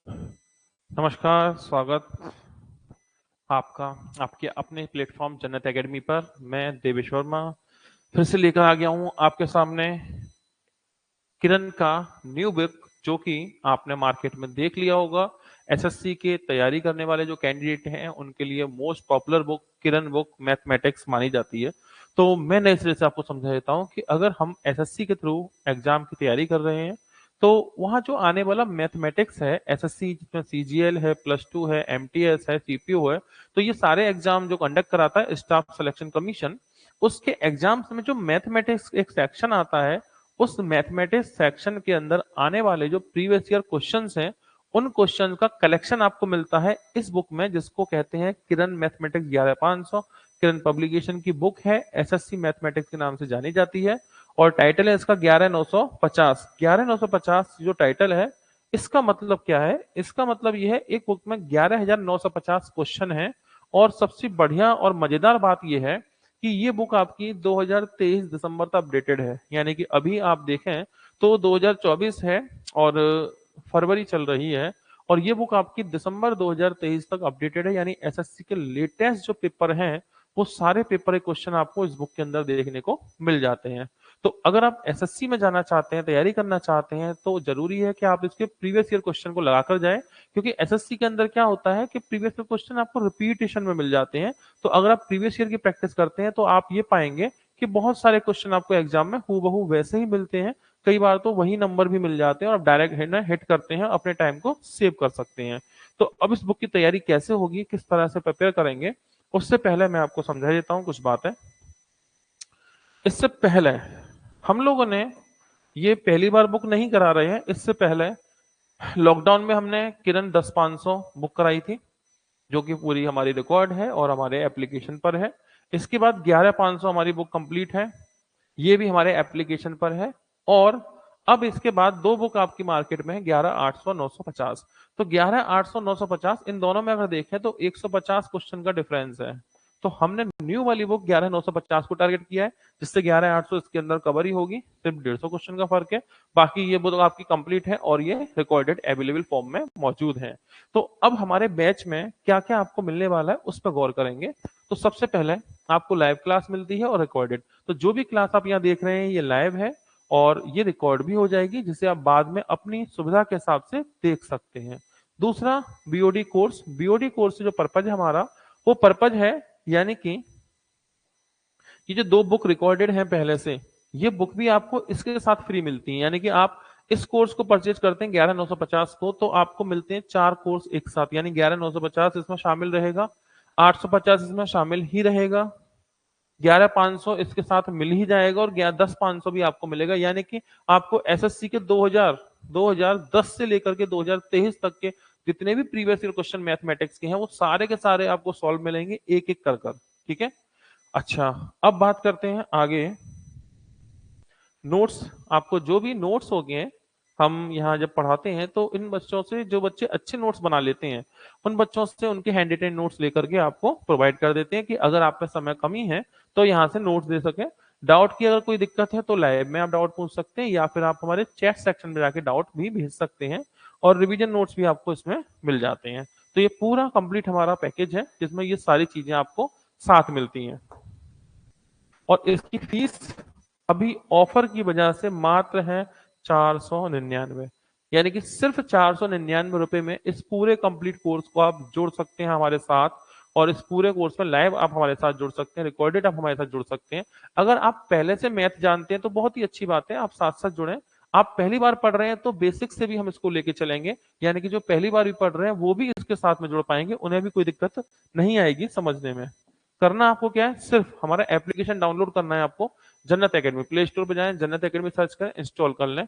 नमस्कार, स्वागत आपका आपके अपने प्लेटफॉर्म जन्नत एकेडमी पर। मैं देवेश वर्मा फिर से लेकर आ गया हूँ आपके सामने किरण का न्यू बुक, जो कि आपने मार्केट में देख लिया होगा। एसएससी के तैयारी करने वाले जो कैंडिडेट हैं उनके लिए मोस्ट पॉपुलर बुक किरण बुक मैथमेटिक्स मानी जाती है। तो मैं नए सिरे से आपको समझा देता हूँ कि अगर हम एसएससी के थ्रू एग्जाम की तैयारी कर रहे हैं तो वहाँ जो आने वाला मैथमेटिक्स है, एसएससी जिसमें सीजीएल है, प्लस 2 है, एमटीएस है, सीपीयू है, तो ये सारे एग्जाम जो कंडक्ट कराता है स्टाफ सिलेक्शन कमीशन, उसके एग्जाम्स में जो मैथमेटिक्स एक सेक्शन आता है, उस मैथमेटिक्स सेक्शन के अंदर आने वाले जो प्रीवियस ईयर क्वेश्चंस हैं, उन क्वेश्चन का कलेक्शन आपको मिलता है इस बुक में, जिसको कहते हैं किरण मैथमेटिक्स 11500। किरण पब्लिकेशन की बुक है, एसएससी मैथमेटिक्स के नाम से जानी जाती है, और टाइटल है इसका 11950। 11950 जो टाइटल है, इसका मतलब क्या है? इसका मतलब यह है एक बुक में 11950 क्वेश्चन है। और सबसे बढ़िया और मजेदार बात यह है कि ये बुक आपकी 2023 दिसंबर तक अपडेटेड है, यानी कि अभी आप देखें तो 2024 है और फरवरी चल रही है, और ये बुक आपकी दिसंबर 2023 तक अपडेटेड है। यानी एसएससी के लेटेस्ट जो पेपर हैं, वो सारे पेपर के क्वेश्चन आपको इस बुक के अंदर देखने को मिल जाते हैं। तो अगर आप एसएससी में जाना चाहते हैं, तैयारी करना चाहते हैं, तो जरूरी है कि आप इसके प्रीवियस ईयर क्वेश्चन को लगाकर जाएं, क्योंकि एसएससी के अंदर क्या होता है कि प्रीवियस ईयर क्वेश्चन आपको रिपीटेशन में मिल जाते हैं। तो अगर आप प्रीवियस ईयर की प्रैक्टिस करते हैं तो आप ये पाएंगे कि बहुत सारे क्वेश्चन आपको एग्जाम में हूबहू वैसे ही मिलते हैं। कई बार तो वही नंबर भी मिल जाते हैं और आप डायरेक्ट हिट करते हैं, अपने टाइम को सेव कर सकते हैं। तो अब इस बुक की तैयारी कैसे होगी, किस तरह से प्रिपेयर करेंगे, उससे पहले मैं आपको समझा देता हूँ कुछ बातें। इससे पहले हम लोगों ने ये पहली बार बुक नहीं करा रहे हैं, इससे पहले लॉकडाउन में हमने किरण 10-500 बुक कराई थी, जो कि पूरी हमारी रिकॉर्ड है और हमारे एप्लीकेशन पर है। इसके बाद 11500 हमारी बुक कंप्लीट है, ये भी हमारे एप्लीकेशन पर है। और अब इसके बाद दो बुक आपकी मार्केट में है, 11800 950। तो 11800 950 इन दोनों में अगर देखें तो 150 क्वेश्चन का डिफरेंस है। तो हमने न्यू वाली बुक 11950 को टारगेट किया है, जिससे 11800 इसके अंदर कवर ही होगी, सिर्फ 150 क्वेश्चन का फर्क है। बाकी ये बुक आपकी कंप्लीट है और ये रिकॉर्डेड अवेलेबल फॉर्म में मौजूद है। तो अब हमारे बैच में क्या क्या आपको मिलने वाला है उस पर गौर करेंगे। तो सबसे पहले आपको लाइव क्लास मिलती है और रिकॉर्डेड। तो जो भी क्लास आप यहाँ देख रहे हैं ये लाइव है और ये रिकॉर्ड भी हो जाएगी, जिसे आप बाद में अपनी सुविधा के हिसाब से देख सकते हैं। दूसरा, बीओडी कोर्स। बीओडी कोर्स से जो पर्पज है हमारा, वो पर्पज है, यानी कि ये जो दो बुक रिकॉर्डेड हैं पहले से, ये बुक भी आपको इसके साथ फ्री मिलती है। यानी कि आप इस कोर्स को परचेज करते हैं 11950 को, तो आपको मिलते हैं 4 कोर्स एक साथ, यानी 11950 इसमें शामिल रहेगा, 850 इसमें शामिल ही रहेगा, 11500 इसके साथ मिल ही जाएगा, और 10500 भी आपको मिलेगा। यानी कि आपको एसएससी के 2010 से लेकर के 2023 तक के जितने भी प्रीवियस ईयर क्वेश्चन मैथमेटिक्स के हैं, वो सारे के सारे आपको सॉल्व मिलेंगे एक एक कर। ठीक है। अच्छा, अब बात करते हैं आगे। नोट्स, आपको जो भी नोट्स हो गए, हम यहाँ जब पढ़ाते हैं तो इन बच्चों से, जो बच्चे अच्छे नोट्स बना लेते हैं, उन बच्चों से उनके हैंड रिटेन नोट्स लेकर के आपको प्रोवाइड कर देते हैं, कि अगर आप में समय कमी है तो यहाँ से नोट्स दे सके। डाउट की अगर कोई दिक्कत है तो लाइव में आप डाउट पूछ सकते हैं, या फिर आप हमारे चैट सेक्शन में जाके डाउट भी भेज सकते हैं, और रिवीजन नोट्स भी आपको इसमें मिल जाते हैं। तो ये पूरा कंप्लीट हमारा पैकेज है, जिसमें ये सारी चीजें आपको साथ मिलती हैं। और इसकी फीस अभी ऑफर की वजह से मात्र है 499, यानी कि सिर्फ 499 रुपए में इस पूरे कंप्लीट कोर्स को आप जोड़ सकते हैं हमारे साथ। और इस पूरे कोर्स में लाइव आप हमारे साथ जुड़ सकते हैं, रिकॉर्डेड आप हमारे साथ जुड़ सकते हैं। अगर आप पहले से मैथ जानते हैं तो बहुत ही अच्छी बात है, आप साथ साथ जुड़े। आप पहली बार पढ़ रहे हैं तो बेसिक से भी हम इसको लेके चलेंगे, यानी कि जो पहली बार भी पढ़ रहे हैं वो भी इसके साथ में जुड़ पाएंगे, उन्हें भी कोई दिक्कत नहीं आएगी समझने में। करना आपको क्या है, सिर्फ हमारा एप्लीकेशन डाउनलोड करना है आपको। जन्नत एकेडमी प्ले स्टोर पे जाएं, जन्नत एकेडमी सर्च करें, इंस्टॉल कर लें।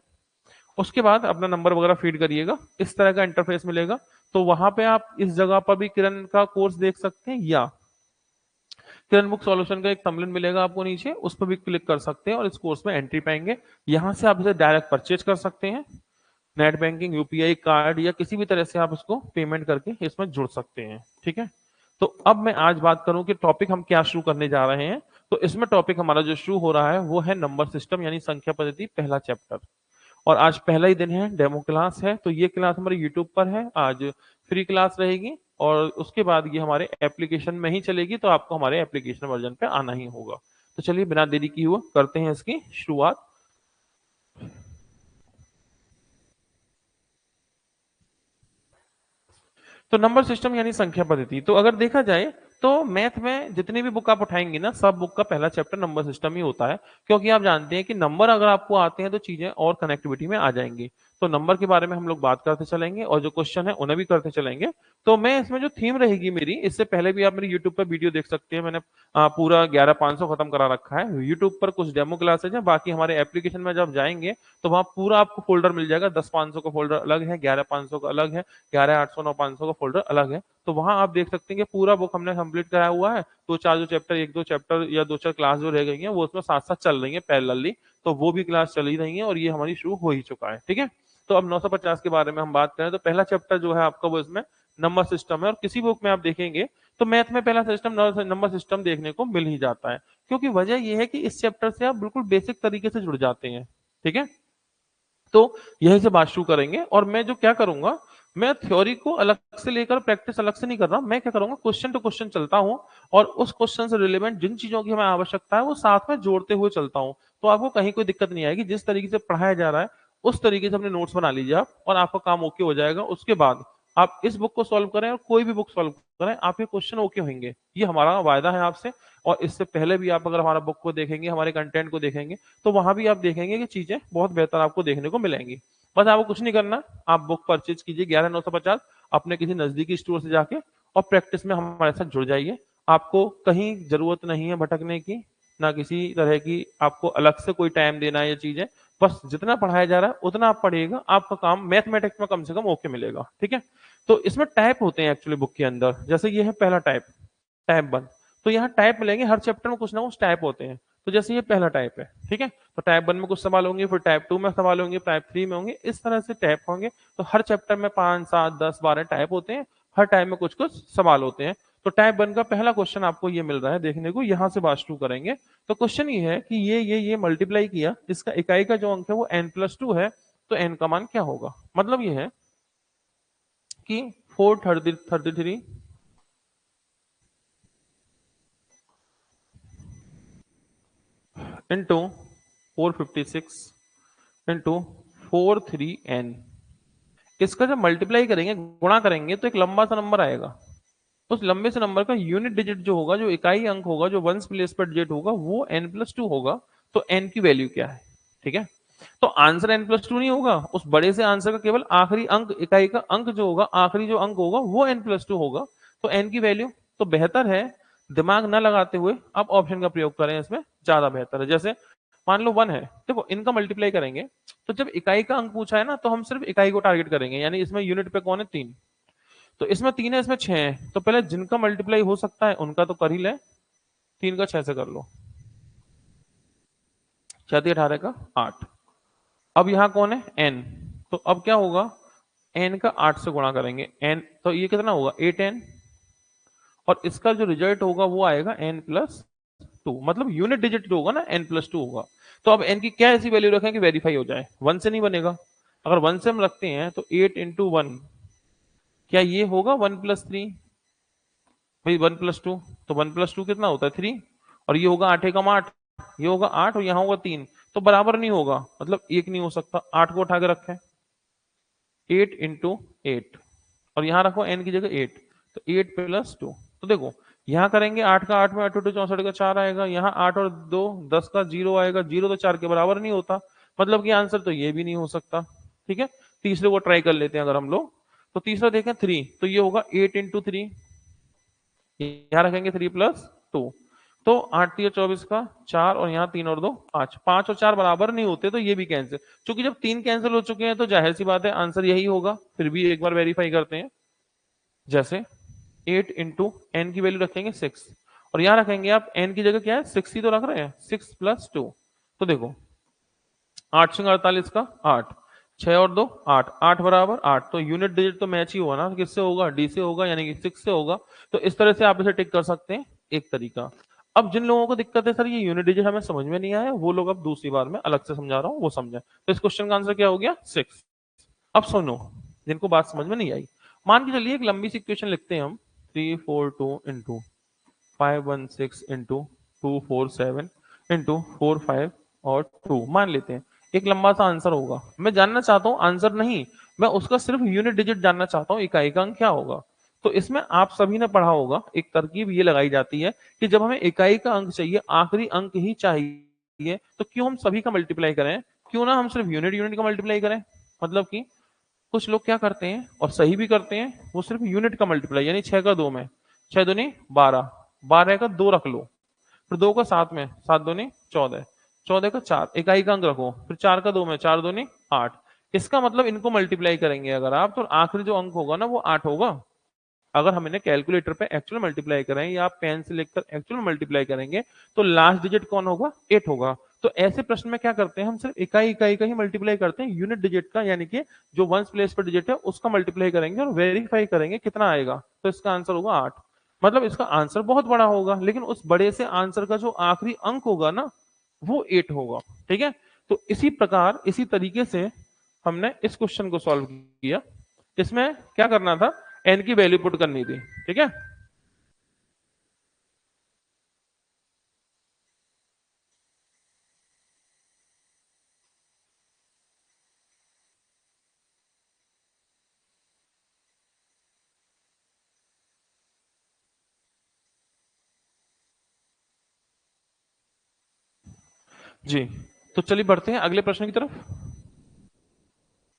उसके बाद अपना नंबर वगैरह फीड करिएगा, इस तरह का इंटरफेस मिलेगा। तो वहां पे आप इस जगह पर भी किरण का कोर्स देख सकते हैं, या किरण बुक सॉल्यूशन का एक थंबनेल मिलेगा आपको नीचे, उस पर भी क्लिक कर सकते हैं और इस कोर्स में एंट्री पाएंगे। यहां से आप इसे डायरेक्ट परचेज कर सकते हैं, नेट बैंकिंग, यूपीआई कार्ड, या किसी भी तरह से आप इसको पेमेंट करके इसमें जुड़ सकते हैं। ठीक है। तो अब मैं आज बात करूं कि टॉपिक हम क्या शुरू करने जा रहे हैं। तो इसमें टॉपिक हमारा जो शुरू हो रहा है वो है नंबर सिस्टम, यानी संख्या पद्धति, पहला चैप्टर। और आज पहला ही दिन है, डेमो क्लास है, तो ये क्लास हमारे यूट्यूब पर है, आज फ्री क्लास रहेगी और उसके बाद ये हमारे एप्लीकेशन में ही चलेगी, तो आपको हमारे एप्लीकेशन वर्जन पे आना ही होगा। तो चलिए बिना देरी किए हुए करते हैं इसकी शुरुआत। तो नंबर सिस्टम यानी संख्या पद्धति, तो अगर देखा जाए तो मैथ में जितनी भी बुक आप उठाएंगे ना, सब बुक का पहला चैप्टर नंबर सिस्टम ही होता है, क्योंकि आप जानते हैं कि नंबर अगर आपको आते हैं तो चीजें और कनेक्टिविटी में आ जाएंगी। तो नंबर के बारे में हम लोग बात करते चलेंगे और जो क्वेश्चन है उन्हें भी करते चलेंगे। तो मैं इसमें जो थीम रहेगी मेरी, इससे पहले भी आप मेरी यूट्यूब पर वीडियो देख सकते हैं, मैंने पूरा 11,500 खत्म करा रखा है। यूट्यूब पर कुछ डेमो क्लासेज है, बाकी हमारे एप्लीकेशन में जब जाएंगे तो वहाँ पूरा आपको फोल्डर मिल जाएगा। 10,500 का फोल्डर अलग है, 11,500 का अलग है, 11,800 9,500 का फोल्डर अलग है। तो वहां आप देख सकते हैं कि पूरा बुक हमने कंप्लीट कराया हुआ है। दो चार जो चैप्टर, एक दो चैप्टर या दो चार क्लास जो रह गई हैं वो उसमें साथ साथ चल रही है पैरेलली, तो वो भी क्लास चल ही रही है और ये हमारी शुरू हो ही चुका है। ठीक है, तो अब 950 के बारे में हम बात करें तो पहला चैप्टर जो है आपका वो इसमें नंबर सिस्टम है। और किसी बुक में आप देखेंगे तो मैथ में पहला सिस्टम नंबर सिस्टम देखने को मिल ही जाता है, क्योंकि वजह यह है कि इस चैप्टर से आप बिल्कुल बेसिक तरीके से जुड़ जाते हैं। ठीक है, तो यही से बात शुरू करेंगे और मैं जो क्या करूंगा, मैं थ्योरी को अलग से लेकर प्रैक्टिस अलग से नहीं कर रहा, मैं क्या करूंगा क्वेश्चन टू क्वेश्चन चलता हूं और उस क्वेश्चन से रिलेवेंट जिन चीजों की हमें आवश्यकता है वो साथ में जोड़ते हुए चलता हूं। तो आपको कहीं कोई दिक्कत नहीं आएगी, जिस तरीके से पढ़ाया जा रहा है उस तरीके से अपने नोट्स बना लीजिए आप और आपका काम ओके हो जाएगा। उसके बाद आप इस बुक को सॉल्व करें और कोई भी बुक सॉल्व करें, आपके क्वेश्चन ओके होंगे, ये हमारा वायदा है आपसे। और इससे पहले भी आप अगर हमारा बुक को देखेंगे, हमारे कंटेंट को देखेंगे, तो वहां भी आप देखेंगे कि चीजें बहुत बेहतर आपको देखने को मिलेंगी। बस आपको कुछ नहीं करना, आप बुक परचेज कीजिए 11,950 अपने किसी नजदीकी स्टोर से जाके और प्रैक्टिस में हमारे साथ जुड़ जाइए। आपको कहीं जरूरत नहीं है भटकने की, ना किसी तरह की आपको अलग से कोई टाइम देना है। ये चीजें बस जितना पढ़ाया जा रहा है उतना आप पढ़िएगा, आपका काम मैथमेटिक्स में कम से कम ओके मिलेगा। ठीक है, तो इसमें टाइप होते हैं एक्चुअली बुक के अंदर, जैसे ये है पहला टाइप, टाइप 1। तो यहाँ टाइप मिलेंगे, हर चैप्टर में कुछ ना कुछ टाइप होते हैं। तो जैसे ये पहला टाइप है, ठीक है, तो टाइप 1 में कुछ सवाल होंगे, फिर टाइप 2 में सवाल होंगे, टाइप 3 में होंगे, इस तरह से टाइप होंगे। तो हर चैप्टर में 5 7 10 12 टाइप होते हैं, हर टाइप में कुछ कुछ सवाल होते हैं। तो टाइप 1 का पहला क्वेश्चन आपको ये मिल रहा है देखने को, यहां से बात शुरू करेंगे। तो क्वेश्चन ये है कि ये मल्टीप्लाई किया, इसका इकाई का जो अंक है वो n+2 है, तो n का मान क्या होगा। मतलब ये है कि 433 इंटू 456 इंटू 43n, इसका जब मल्टीप्लाई करेंगे, गुणा करेंगे, तो एक लंबा सा नंबर आएगा। उस लंबे से नंबर का यूनिट डिजिट जो होगा, जो इकाई अंक होगा, जो वंस प्लेस पर डिजिट होगा, वो n+2 होगा। तो n की वैल्यू क्या है। ठीक है, तो आंसर n+2 नहीं होगा, उस बड़े से आंसर का केवल आखिरी अंक, इकाई का अंक जो होगा, आखिरी जो अंक होगा वो n+2 होगा। तो n की वैल्यू, तो बेहतर है दिमाग ना लगाते हुए आप ऑप्शन का प्रयोग करें, इसमें ज्यादा बेहतर है। जैसे मान लो 1 है, देखो इनका मल्टीप्लाई करेंगे, तो जब इकाई का अंक पूछा है ना, तो हम सिर्फ इकाई को टारगेट करेंगे, यानी इसमें यूनिट पे कौन है 3, तो इसमें 3 है, इसमें 6 है, तो पहले जिनका मल्टीप्लाई हो सकता है उनका तो कर ही ले। 3 का 6 से कर लो, 6 18 का 8। अब यहाँ कौन है n, तो अब क्या होगा, n का 8 से गुणा करेंगे, n तो ये कितना होगा 8n, और इसका जो रिजल्ट होगा वो आएगा n+2, मतलब यूनिट डिजिट जो होगा ना n+2 होगा। तो अब n की क्या ऐसी वैल्यू रखें कि वेरीफाई हो जाए, 1 से नहीं बनेगा। अगर 1 से हम रखते हैं तो 8 × 1, क्या ये होगा 1+3, भाई 1+2, तो 1+2 कितना होता है 3, और ये होगा 8 एकम 8, ये होगा 8 और यहाँ होगा 3, तो बराबर नहीं होगा, मतलब एक नहीं हो सकता। 8 को उठा के रखें, 8 × 8, और यहाँ रखो n की जगह 8, तो 8+2। तो देखो यहाँ करेंगे 8 का 8 में 8 × 2 64 का 4 आएगा, यहाँ 8 और 2 10 का 0 आएगा, 0 तो 4 के बराबर नहीं होता, मतलब कि आंसर तो ये भी नहीं हो सकता। ठीक है, तीसरे को ट्राई कर लेते हैं अगर हम लोग, तो तीसरा देखें 3, तो ये होगा 8 × 3, यहाँ रखेंगे 3+2, तो 8 3 24 का 4, और यहाँ 3 और 2 5, 5 और 4 बराबर नहीं होते, तो ये भी कैंसिल। क्योंकि जब 3 कैंसिल हो चुके हैं तो जाहिर सी बात है आंसर यही होगा। फिर भी एक बार वेरीफाई करते हैं, जैसे 8 × n की वैल्यू रखेंगे 6, और यहाँ रखेंगे आप n की जगह क्या है 6 ही तो रख रहे हैं, 6+2। तो देखो 8 × 48 का 8, 6 और 2 8, 8 बराबर 8, तो यूनिट डिजिट तो मैच ही हुआ ना, किससे होगा डी से होगा, यानी कि 6 से होगा। तो इस तरह से आप इसे टिक कर सकते हैं, एक तरीका। अब जिन लोगों को दिक्कत है सर ये यूनिट डिजिट हमें समझ में नहीं आया, वो लोग अब दूसरी बार में अलग से समझा रहा हूँ, वो समझे। तो इस क्वेश्चन का आंसर क्या हो गया? 6। अब सुनो, जिनको बात समझ में नहीं आई, मान के चलिए एक लंबी सी इक्वेशन लिखते हैं हम, 342 इंटू 516 इंटू 247 इंटू 45 और 2 मान लेते हैं। एक लंबा सा आंसर होगा, मैं जानना चाहता हूं आंसर नहीं, मैं उसका सिर्फ यूनिट डिजिट जानना चाहता हूं, इकाई का अंक क्या होगा। तो इसमें आप सभी ने पढ़ा होगा, एक तरकीब ये लगाई जाती है कि जब हमें इकाई का अंक चाहिए, आखिरी अंक ही चाहिए, तो क्यों हम सभी का मल्टीप्लाई करें, क्यों ना हम सिर्फ यूनिट यूनिट का मल्टीप्लाई करें। मतलब कि कुछ लोग क्या करते हैं और सही भी करते हैं, वो सिर्फ यूनिट का मल्टीप्लाई, यानी 6 का 2 में 6 दूनी 12, 12 का 2 रख लो, फिर 2 का 7 में 7 दूनी 14, 14 का 4 इकाई का अंक रखो, फिर 4 का 2 में 4 दूनी 8। इसका मतलब इनको मल्टीप्लाई करेंगे अगर आप, तो आखिरी जो अंक होगा ना वो 8 होगा। अगर हम इन्हें कैलकुलेटर पे एक्चुअल मल्टीप्लाई करें या आप पेन से लिखकर एक्चुअल मल्टीप्लाई करेंगे, तो लास्ट डिजिट कौन होगा? 8 होगा। तो ऐसे प्रश्न में क्या करते हैं, हम सिर्फ इकाई इकाई का ही मल्टीप्लाई करते हैं, यूनिट डिजिट का, यानी कि जो वंस प्लेस पर डिजिट है उसका मल्टीप्लाई करेंगे और वेरीफाई करेंगे कितना आएगा। तो इसका आंसर होगा 8। मतलब इसका आंसर बहुत बड़ा होगा, लेकिन उस बड़े से आंसर का जो आखिरी अंक होगा ना, वो 8 होगा। ठीक है, तो इसी प्रकार इसी तरीके से हमने इस क्वेश्चन को सॉल्व किया। इसमें क्या करना था, एन की वैल्यू पुट करनी थी। ठीक है, जी। तो चलिए बढ़ते हैं अगले प्रश्न की तरफ।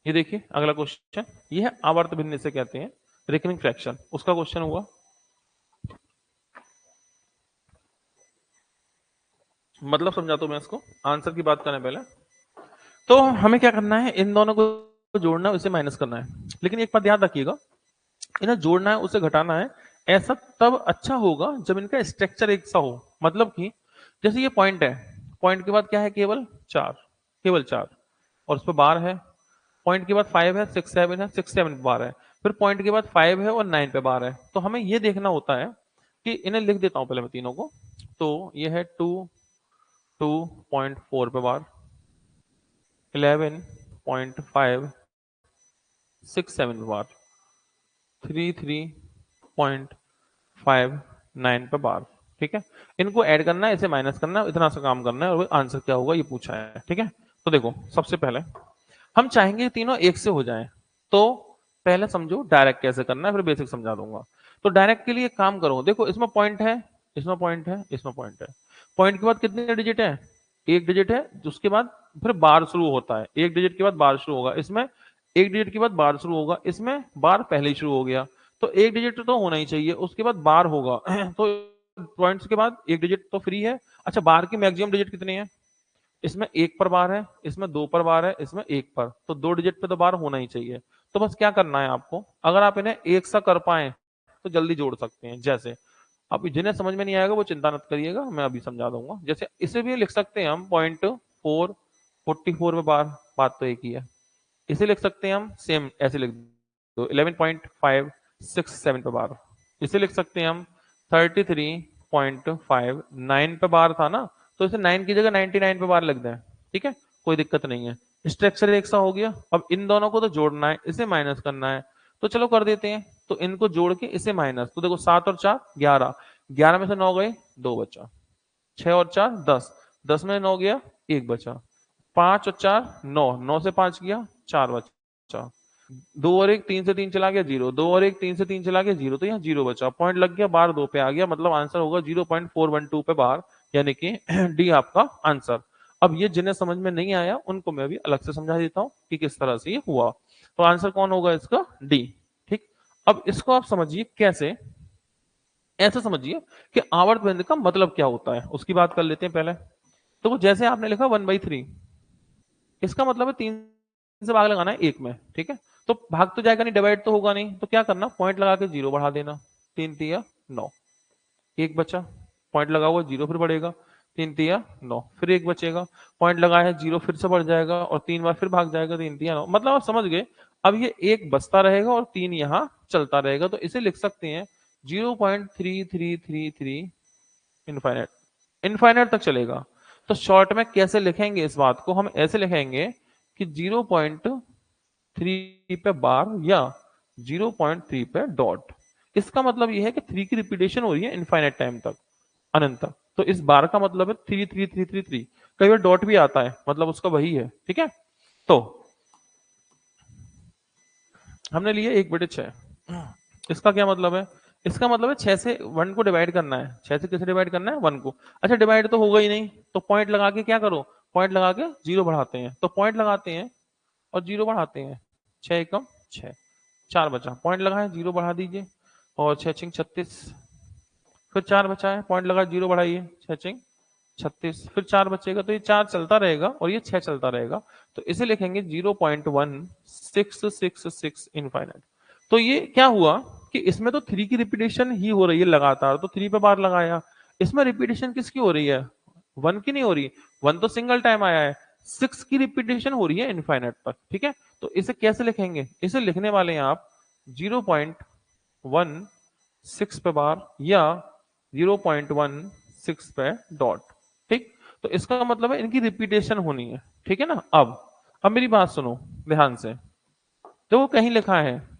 ये देखिए अगला क्वेश्चन, ये है आवर्त भिन्न से कहते हैं, रिकरिंग फ्रैक्शन, उसका क्वेश्चन हुआ। मतलब समझा तो मैं इसको, आंसर की बात करने पहले। तो हमें क्या करना है, इन दोनों को जोड़ना है, उसे माइनस करना है। लेकिन एक बात याद रखिएगा, इन्हें जोड़ना है उसे घटाना है, ऐसा तब अच्छा होगा जब इनका स्ट्रक्चर एक सा हो। मतलब कि जैसे ये पॉइंट है, पॉइंट के बाद क्या है, केवल 4, केवल 4, और उस पर बार है। पॉइंट के बाद 5 है, 6 7 है, 6 7 पे बार है। फिर पॉइंट के बाद 5 है और 9 पे बार है। तो हमें ये देखना होता है कि इन्हें लिख देता हूं पहले मैं तीनों को। तो ये है 2 2.4 पे बार, 11.5 6 7 पे बार, 33.59 पे बार। ठीक है, इनको ऐड करना है, इसे माइनस करना है, इतना सा काम करना है, और आंसर क्या होगा ये पूछा है। ठीक है, तो देखो सबसे पहले हम चाहेंगे तीनों एक से हो जाएं, तो पहले समझो डायरेक्ट कैसे करना है, फिर बेसिक समझा दूंगा। तो डायरेक्ट के लिए काम करो, देखो इसमें पॉइंट है, इसमें पॉइंट है, इसमें पॉइंट है। पॉइंट के बाद कितने डिजिट है? एक डिजिट है, उसके बाद फिर बार शुरू होता है, एक डिजिट के बाद बार शुरू होगा इसमें, एक डिजिट के बाद बार शुरू होगा इसमें, बार पहले ही शुरू हो गया। तो एक डिजिट तो होना ही चाहिए, उसके बाद बार होगा तो पॉइंट्स के बाद एक डिजिट तो फ्री है। अच्छा, बार की मैक्सिमम डिजिट कितनी है? इसमें एक पर बार है, इसमें दो पर बार है, इसमें एक पर, तो दो डिजिट पे तो बार होना ही चाहिए। तो बस क्या करना है आपको, अगर आप इन्हें एक सा कर पाए तो जल्दी जोड़ सकते हैं। जैसे अब जिन्हें समझ में नहीं आएगा वो चिंता मत करिएगा, मैं अभी समझा दूंगा। जैसे इसे भी लिख सकते हैं हम, 0.444 में बार, बात तो एक ही है। इसे लिख सकते हैं हम सेम ऐसे लिख दो, 11.567 पे बार। इसे लिख सकते हैं हम 33.59 पे बार था ना, तो इसे 9 की जगह 99 पे बार लिख दें। ठीक है, कोई दिक्कत नहीं है, स्ट्रक्चर एक सा हो गया। अब इन दोनों को तो जोड़ना है, इसे माइनस करना है, तो चलो कर देते हैं। तो इनको जोड़ के इसे माइनस, तो देखो 7 और 4 11, 11 में से 9 गए, 2 बचा, 6 और 4 10, 10 में 9 गया, 1 बचा, 5 और 4 9, 9 से 5 गया, 4 बचा, 2 और 1 3 से 3 चला गया 0, 2 और 1 3 से 3 चला गया 0, तो यहाँ 0 बचा, पॉइंट लग गया, बार 2 पे आ गया, मतलब आंसर होगा 0.412 पे बार, यानी कि डी आपका आंसर। अब ये जिन्हें समझ में नहीं आया उनको मैं अभी अलग से समझा देता हूँ कि किस तरह से ये हुआ। तो आंसर कौन होगा इसका? डी। ठीक, अब इसको आप समझिए कैसे, ऐसा समझिए कि आवर्त बिंदु का मतलब क्या होता है, उसकी बात कर लेते हैं पहले। तो वो जैसे आपने लिखा 1/3, इसका मतलब है 3 से भाग लगाना है 1 में। ठीक है, तो भाग तो जाएगा नहीं, डिवाइड तो होगा नहीं, तो क्या करना, पॉइंट लगा के 0 बढ़ा देना, 3 तिया 9, एक बचा, पॉइंट लगा हुआ 0 फिर बढ़ेगा, 3 तिया 9, फिर एक बचेगा, पॉइंट लगाया है 0 फिर से बढ़ जाएगा और 3 बार फिर भाग जाएगा, 3 तिया 9, मतलब आप समझ गए। अब ये एक बचता रहेगा और 3 यहाँ चलता रहेगा, तो इसे लिख सकते हैं 0.3333 इनफाइनाइट, इनफाइनाइट तक चलेगा। तो शॉर्ट में कैसे लिखेंगे इस बात को, हम ऐसे लिखेंगे कि 0.3 पे बार या 0.3 पे डॉट। इसका मतलब यह है कि 3 की रिपीटेशन हो रही है इनफाइनाइट टाइम तक, अनंत तक। तो इस बार का मतलब है 33333। कई बार डॉट भी आता है, मतलब उसका वही है, ठीक है। तो हमने लिए 1/6। इसका क्या मतलब है, इसका मतलब है 6 से 1 को डिवाइड करना है। 6 से किसे डिवाइड करना है, 1 को। अच्छा डिवाइड तो होगा ही नहीं, तो पॉइंट लगा के क्या करो, पॉइंट लगा के जीरो बढ़ाते हैं। तो पॉइंट लगाते हैं और जीरो बढ़ाते हैं। 6 एकम 6, 4 बचा, पॉइंट लगाए जीरो बढ़ा दीजिए, और 6 छिंग 36, फिर 4 बचा है, पॉइंट लगा जीरो बढ़ाइए, 6 छिंग 36, फिर 4 बचेगा। तो ये 4 चलता रहेगा और ये 6 चलता रहेगा। तो इसे लिखेंगे 0.1666 इनफाइनाइट। तो ये क्या हुआ कि इसमें तो 3 की रिपीटेशन ही हो रही है लगातार, तो 3 पे बार लगाया। इसमें रिपीटेशन किसकी हो रही है, 1 की नहीं हो रही। 1 तो सिंगल टाइम आया है, 6 की रिपीटेशन हो रही है इनफाइनाइट तक, ठीक है। तो इसे कैसे लिखेंगे, इसे लिखने वाले हैं आप 0.16 पे बार या 0.16 पे डॉट, ठीक। तो इसका मतलब है इनकी रिपीटेशन होनी है, ठीक है ना। अब मेरी बात सुनो ध्यान से। तो वो कहीं लिखा है,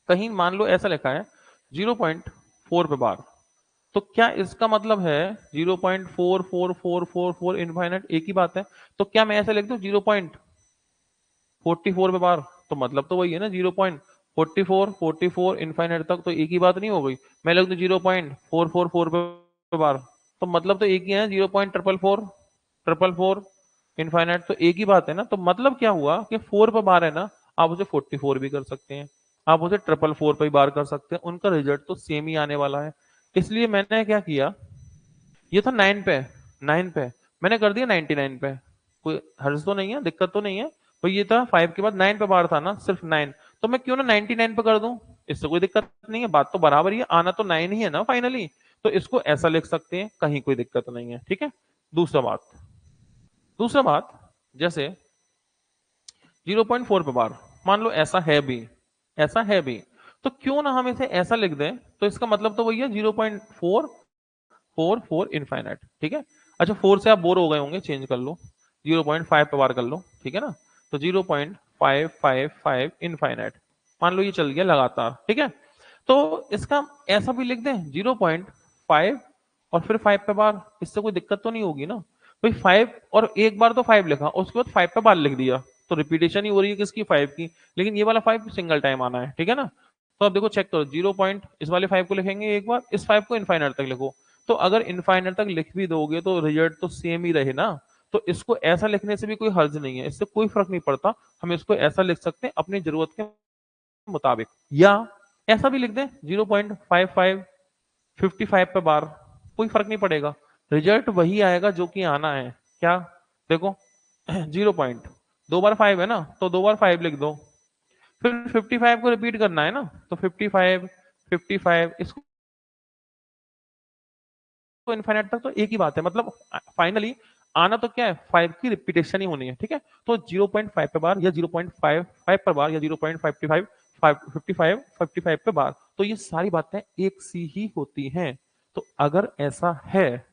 कहीं मान लो ऐसा लिखा है 0.4 पे बार। तो क्या इसका मतलब है 0.44444 इनफाइनाइट, एक ही बात है। तो क्या मैं ऐसा लिख दूं 0.44 पे बार, तो मतलब तो वही है ना, 0.4444 इनफाइनाइट तक, तो एक ही बात नहीं हो गई। मैं लिख दूं 0.444 पे बार, तो मतलब तो एक ही है, 0.444 इनफाइनाइट, तो एक ही बात है ना। तो मतलब क्या हुआ कि 4 पे बार है ना, आप उसे 44 भी कर सकते हैं, आप उसे 444 पे बार कर सकते हैं, उनका रिजल्ट तो सेम ही आने वाला है। इसलिए मैंने क्या किया, ये था 9 पे, 9 पे मैंने कर दिया 99 पे। कोई हर्ज तो नहीं है, दिक्कत तो नहीं है। तो ये था 5 के बाद 9 पे बार था ना, सिर्फ 9। तो मैं क्यों ना 99 पे कर दूं, इससे कोई दिक्कत नहीं है, बात तो बराबर ही है, आना तो 9 ही है ना फाइनली। तो इसको ऐसा लिख सकते हैं, कहीं कोई दिक्कत नहीं है, ठीक है। दूसरा बात, दूसरा बात, जैसे 0.4 पे बार मान लो ऐसा है भी, ऐसा है भी, तो क्यों ना हम इसे ऐसा लिख दें। तो इसका मतलब तो वही है 0.444 इनफाइनाइट, ठीक है। अच्छा 4 से आप बोर हो गए होंगे, चेंज कर लो, 0.5 पे बार कर लो, ठीक है ना। तो 0.555 इनफाइनाइट, मान लो ये चल गया लगातार, ठीक है। तो इसका ऐसा भी लिख दें 0.5 और फिर 5 पे बार, इससे कोई दिक्कत तो नहीं होगी ना। भाई 5 और एक बार तो 5 लिखा, उसके बाद 5 पे बार लिख दिया, तो रिपीटेशन ही हो रही है किसकी, 5 की। लेकिन ये वाला 5 सिंगल टाइम आना है, ठीक है ना। तो अब देखो चेक करो, 0 पॉइंट इस वाले 5 को लिखेंगे एक बार, इस 5 को इनफाइनाइट तक लिखो। तो अगर इनफाइनाइट तक लिख भी दोगे तो रिजल्ट तो सेम ही रहे ना। तो इसको ऐसा लिखने से भी कोई हर्ज नहीं है, इससे कोई फर्क नहीं पड़ता। हम इसको ऐसा लिख सकते हैं अपनी जरूरत के मुताबिक, या ऐसा भी लिख दें 0.5555 पे बार, कोई फर्क नहीं पड़ेगा, रिजल्ट वही आएगा जो कि आना है। क्या देखो 0 पॉइंट, 2 बार 5 है ना, तो 2 बार 5 लिख दो, फिर 55 को रिपीट करना है ना, तो 55 55 इसको इनफाइनाइट तक, तो एक ही बात है, मतलब फाइनली आना तो क्या है, 5 की रिपीटेशन ही होनी है, ठीक है। तो 0.5 पे बार या 0.55 पर बार या 0.55 55 55 पे बार, तो ये सारी बातें एक सी ही होती हैं। तो अगर ऐसा है,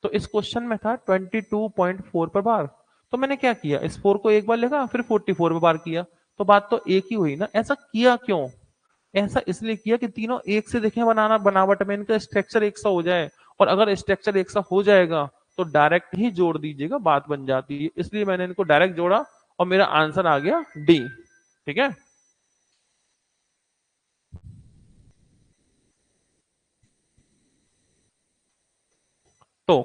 तो इस क्वेश्चन में था 22.4 पर बार, तो मैंने क्या किया, इस 4 को एक बार लिखा, फिर 44 पर बार किया, तो बात तो एक ही हुई ना। ऐसा किया क्यों, ऐसा इसलिए किया कि तीनों एक से दिखे, बनाना बनावट में इनका स्ट्रक्चर एक सा हो जाए। और अगर स्ट्रक्चर एक सा हो जाएगा तो डायरेक्ट ही जोड़ दीजिएगा, बात बन जाती है। इसलिए मैंने इनको डायरेक्ट जोड़ा और मेरा आंसर आ गया डी, ठीक है। तो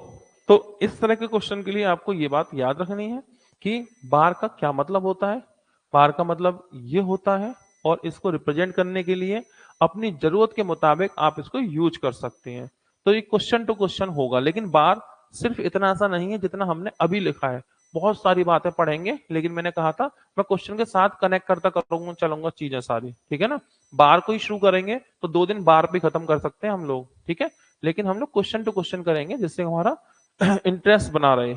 तो इस तरह के क्वेश्चन के लिए आपको ये बात याद रखनी है कि बार का क्या मतलब होता है। बार का मतलब ये होता है, और इसको रिप्रेजेंट करने के लिए अपनी जरूरत के मुताबिक आप इसको यूज कर सकते हैं। तो ये क्वेश्चन टू क्वेश्चन होगा, लेकिन बार सिर्फ इतना सा नहीं है जितना हमने अभी लिखा है। बहुत सारी बातें पढ़ेंगे, लेकिन मैंने कहा था मैं क्वेश्चन के साथ कनेक्ट करता करूंगा चलूंगा चीजें सारी, ठीक है ना। बार को ही शुरू करेंगे तो 2 दिन बार पे खत्म कर सकते हैं हम लोग, ठीक है। लेकिन हम लोग क्वेश्चन टू क्वेश्चन करेंगे जिससे हमारा इंटरेस्ट बना रहे।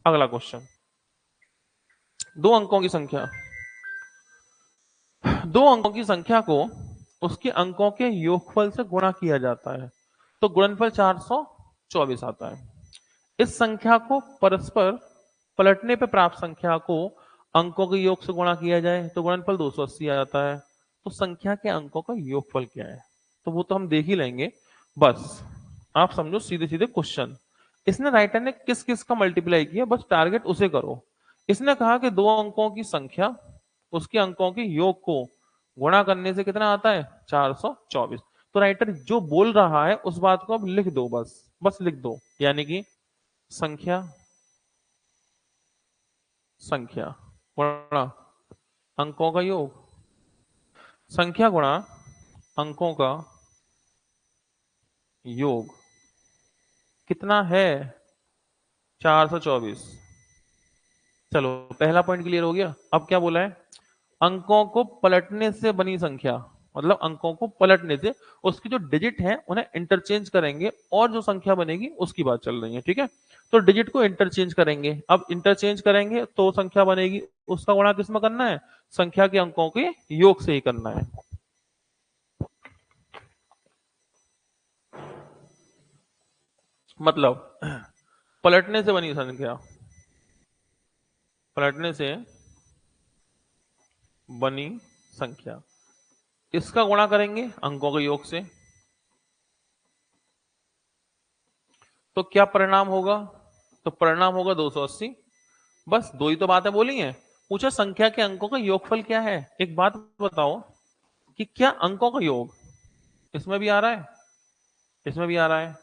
अगला क्वेश्चन, 2 अंकों की संख्या, 2 अंकों की संख्या को उसके अंकों के योगफल से गुणा किया जाता है। तो गुणनफल 400, 24 आता है। इस संख्या को परस्पर पलटने पर प्राप्त संख्या को अंकों के योग से गुणा किया जाए तो गुणनफल 280 आता है। तो संख्या के अंकों का योगफल क्या है, तो वो तो हम देख ही लेंगे। बस आप समझो सीधे सीधे क्वेश्चन। इसने राइटर ने किस किस का मल्टीप्लाई किया, बस टारगेट उसे करो। इसने कहा कि दो अंकों की संख्या उसके अंकों के योग को गुणा करने से कितना आता है, 424। तो राइटर जो बोल रहा है उस बात को अब लिख दो, बस बस लिख दो। यानी कि संख्या संख्या गुणा अंकों का योग, संख्या गुणा अंकों का योग कितना है, 424। चलो पहला पॉइंट क्लियर हो गया। अब क्या बोला है, अंकों को पलटने से बनी संख्या, मतलब अंकों को पलटने से उसकी जो डिजिट है उन्हें इंटरचेंज करेंगे और जो संख्या बनेगी उसकी बात चल रही है, ठीक है। तो डिजिट को इंटरचेंज करेंगे, अब इंटरचेंज करेंगे तो संख्या बनेगी, उसका गुणा किसमें करना है, संख्या के अंकों के योग से ही करना है। मतलब पलटने से बनी संख्या, पलटने से बनी संख्या, इसका गुणा करेंगे अंकों के योग से, तो क्या परिणाम होगा, तो परिणाम होगा 280। बस दो ही तो बातें बोली हैं। पूछा संख्या के अंकों का योगफल क्या है। एक बात बताओ कि क्या अंकों का योग इसमें भी आ रहा है, इसमें भी आ रहा है।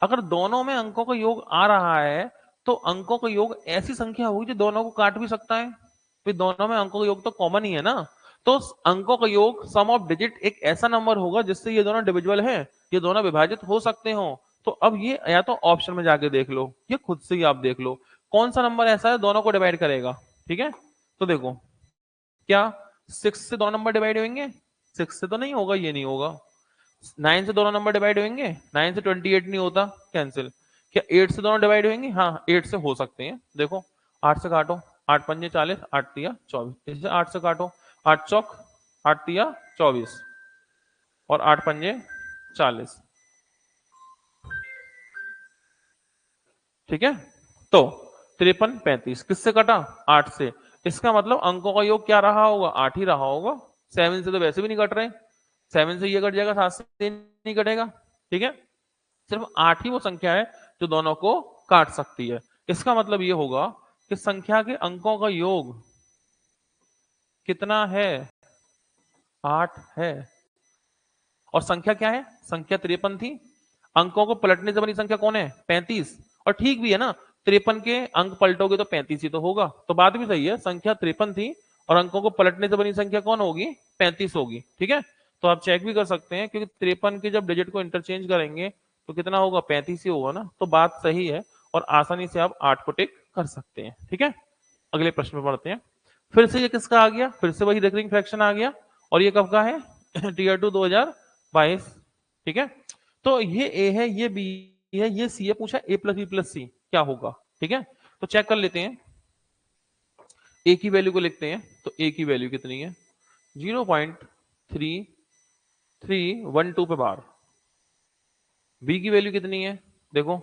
अगर दोनों में अंकों का योग आ रहा है तो अंकों का योग ऐसी संख्या होगी जो दोनों को काट भी सकता है। फिर दोनों में अंकों का योग तो कॉमन ही है ना। तो अंकों का योग सम ऑफ डिजिट एक ऐसा नंबर होगा जिससे ये दोनों डिविजिबल है, ये दोनों विभाजित हो सकते हो। तो अब ये या तो ऑप्शन में जाके देख लो या खुद से ही आप देख लो कौन सा नंबर ऐसा है दोनों को डिवाइड करेगा, ठीक है। तो देखो क्या 6 से दो नंबर डिवाइड होंगे, 6 से तो नहीं होगा, ये नहीं होगा। 9 से दोनों नंबर डिवाइड होंगे, 9 से 28 नहीं होता, कैंसिल। क्या 8 से दोनों डिवाइड होंगे, हाँ 8 से हो सकते हैं। देखो 8 से काटो, 8 पंजे 40, 8 तिया 24, इससे 8 से काटो, 8 चौक 8 तिया 24 और 8 पंजे 40, ठीक है। तो 53 35 किससे कटा, 8 से। इसका मतलब अंकों का योग क्या रहा होगा, 8 ही रहा होगा। 7 से तो वैसे भी नहीं कट रहे, 7 से ये कट जाएगा, 7 से नहीं कटेगा, ठीक है। सिर्फ 8 ही वो संख्या है जो दोनों को काट सकती है। इसका मतलब ये होगा कि संख्या के अंकों का योग कितना है, 8 है। और संख्या क्या है, संख्या 53 थी। अंकों को पलटने से बनी संख्या कौन है, 35। और ठीक भी है ना, 53 के अंक पलटोगे तो 35 ही तो होगा। तो बात भी सही है, संख्या 53 थी और अंकों को पलटने से बनी संख्या कौन होगी, 35 होगी, ठीक है। तो आप चेक भी कर सकते हैं क्योंकि 53 के जब डिजिट को इंटरचेंज करेंगे तो कितना होगा, 35 ही होगा ना। तो बात सही है और आसानी से आप 8 को टिक कर सकते हैं, ठीक है। अगले प्रश्न में पढ़ते हैं। फिर से ये किसका आ गया, फिर से वही रिकरिंग फ्रैक्शन आ गया और ये कब का है टीयर 2 2022, ठीक है। तो ये ए है, ये बी है, ये सी है। पूछा ए प्लस बी प्लस सी क्या होगा, ठीक है। तो चेक कर लेते हैं, ए की वैल्यू को लिखते हैं। तो ए की वैल्यू कितनी है, 0.3312 पे बार। बी की वैल्यू कितनी है, देखो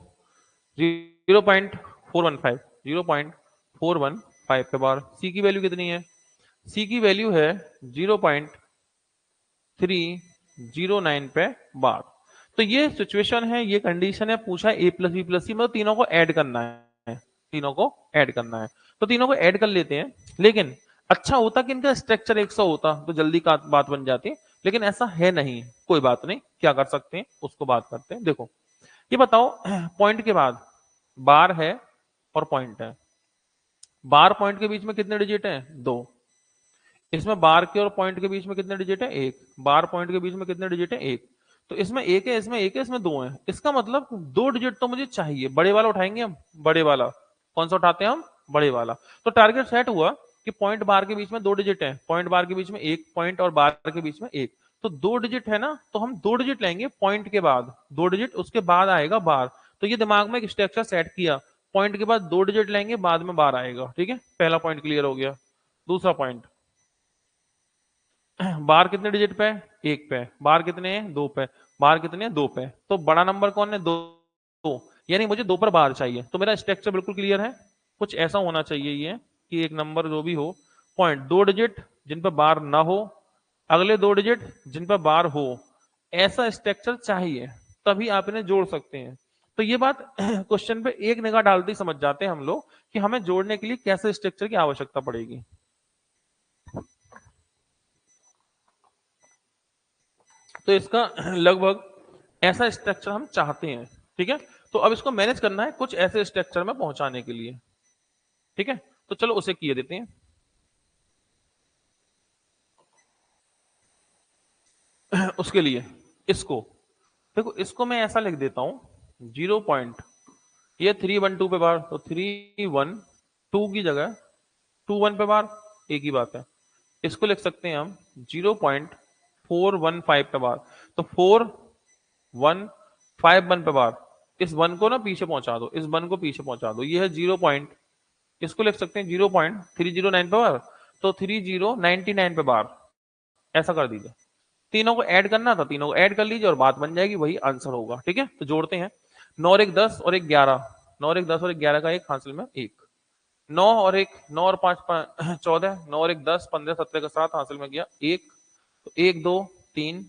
0.415, 0.415 पे बार। सी की वैल्यू कितनी है, सी की वैल्यू है 0.309 पे बार। तो ये सिचुएशन है, ये कंडीशन है। पूछा ए प्लस बी प्लस सी, मतलब तीनों को ऐड करना है, तीनों को ऐड करना है। तो तीनों को ऐड कर लेते हैं। लेकिन अच्छा होता कि इनका स्ट्रक्चर 100 होता तो जल्दी का बात बन जाती, लेकिन ऐसा है नहीं। कोई बात नहीं, क्या कर सकते हैं उसको बात करते हैं। देखो ये बताओ पॉइंट के बाद बार है और पॉइंट है। बार पॉइंट के बीच में कितने डिजिट हैं, 2। इसमें बार के और पॉइंट के बीच में कितने डिजिट है, 1। बार पॉइंट के बीच में कितने डिजिट है, 1। तो इसमें 1 है, इसमें 1 है, इसमें 2 है। इसका मतलब 2 डिजिट तो मुझे चाहिए। बड़े वाला उठाएंगे हम, बड़े वाला कौन सा उठाते हैं हम, बड़े वाला। तो टारगेट सेट हुआ कि पॉइंट बार के बीच में 2 डिजिट है, पॉइंट बार के बीच में 1, पॉइंट और बार के बीच में 1। तो 2 डिजिट है ना, तो हम 2 डिजिट लेंगे पॉइंट के बाद, 2 डिजिट उसके बाद आएगा बार। तो ये दिमाग में एक स्ट्रक्चर सेट किया, पॉइंट के बाद 2 डिजिट लेंगे, बाद में बार आएगा, ठीक है। पहला पॉइंट क्लियर हो गया। दूसरा पॉइंट, बार कितने डिजिट पे, 1 पे। बार कितने हैं, 2 पे। बार कितने हैं, 2 पे। तो बड़ा नंबर कौन है, 2। यानी मुझे 2 पर बार चाहिए। तो मेरा स्ट्रक्चर बिल्कुल क्लियर है, कुछ ऐसा होना चाहिए ये कि एक नंबर जो भी हो, पॉइंट 2 डिजिट जिन पर बार ना हो, अगले 2 डिजिट जिन पर बार हो, ऐसा स्ट्रक्चर चाहिए, तभी आप इन्हें जोड़ सकते हैं। तो ये बात क्वेश्चन पे एक निगाह डालते ही समझ जाते हैं हम लोग कि हमें जोड़ने के लिए कैसे स्ट्रक्चर की आवश्यकता पड़ेगी। तो इसका लगभग ऐसा स्ट्रक्चर हम चाहते हैं। ठीक है, तो अब इसको मैनेज करना है कुछ ऐसे स्ट्रक्चर में पहुंचाने के लिए। ठीक है, तो चलो उसे किए देते हैं। उसके लिए इसको देखो, इसको मैं ऐसा लिख देता हूं 0 पॉइंट, ये 312 पे बार, तो 312 की जगह 21 पे बार, एक ही बात है। इसको लिख सकते हैं हम 0.415 पे बार, तो 4151 पे बार। इस 1 को ना पीछे पहुंचा दो, इस 1 को पीछे पहुंचा दो, ये है 0 पॉइंट, इसको लिख सकते हैं 0.309 पे बार, तो 3099 पे बार, ऐसा कर दीजिए। तीनों को ऐड करना था, तीनों को ऐड कर लीजिए और बात बन जाएगी, वही आंसर होगा। ठीक है, तो जोड़ते हैं। 9 और 1 10 और 1 11, 9 और 1 10 और 1 11 का एक हासिल में 1, 9 और 1 9 और 5 14, 9 और 1 10 15 17 का 7 हासिल में गया 1, तो 1 2 3,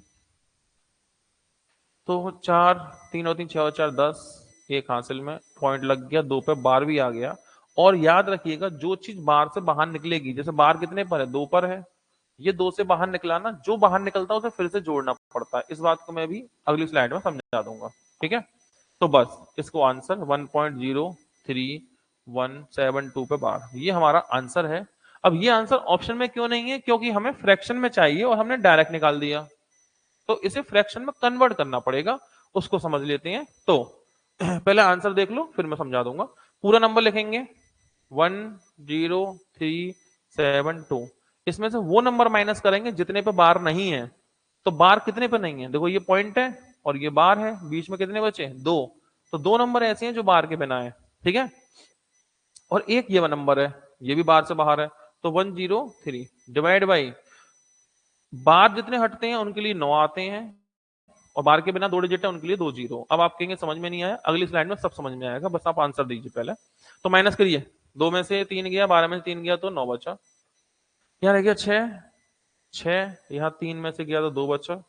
तो 4, 3 और 3 6 और 4 10, एक हासिल में पॉइंट लग गया, 2 पे बार भी आ गया। और याद रखिएगा, जो चीज बार से बाहर निकलेगी, जैसे बार कितने पर है, 2 पर है, ये 2 से बाहर निकला ना, जो बाहर निकलता है उसे फिर से जोड़ना पड़ता है। इस बात को मैं भी अगली स्लाइड में समझा दूंगा। ठीक है, तो बस इसको आंसर 1.03172 पे बार, ये हमारा आंसर है। अब ये आंसर ऑप्शन में क्यों नहीं है, क्योंकि हमें फ्रैक्शन में चाहिए और हमने डायरेक्ट निकाल दिया, तो इसे फ्रैक्शन में कन्वर्ट करना पड़ेगा, उसको समझ लेते हैं। तो पहले आंसर देख लो, फिर मैं समझा दूंगा। पूरा नंबर लिखेंगे 10372, इसमें से वो नंबर माइनस करेंगे जितने पे बार नहीं है। तो बार कितने पे नहीं है, देखो ये पॉइंट है और ये बार है, बीच में कितने बचे, 2, तो 2 नंबर ऐसे हैं जो बार के बिना है। ठीक है, और एक ये नंबर है, ये भी बार से बाहर है, तो 103 डिवाइड बाई बार जितने हटते हैं उनके लिए 9 आते हैं, और बार के बिना 2 डिजिट है उनके लिए 2 जीरो। अब आप कहेंगे समझ में नहीं आया, अगली स्लाइड में सब समझ में आएगा, बस आप आंसर दीजिए पहले। तो माइनस करिए, 2 में से 3 गया, 12 में से 3 गया तो 9 बचा, यहाँ रह गया 6, 6 यहाँ 3 में से गया तो 2 बचा,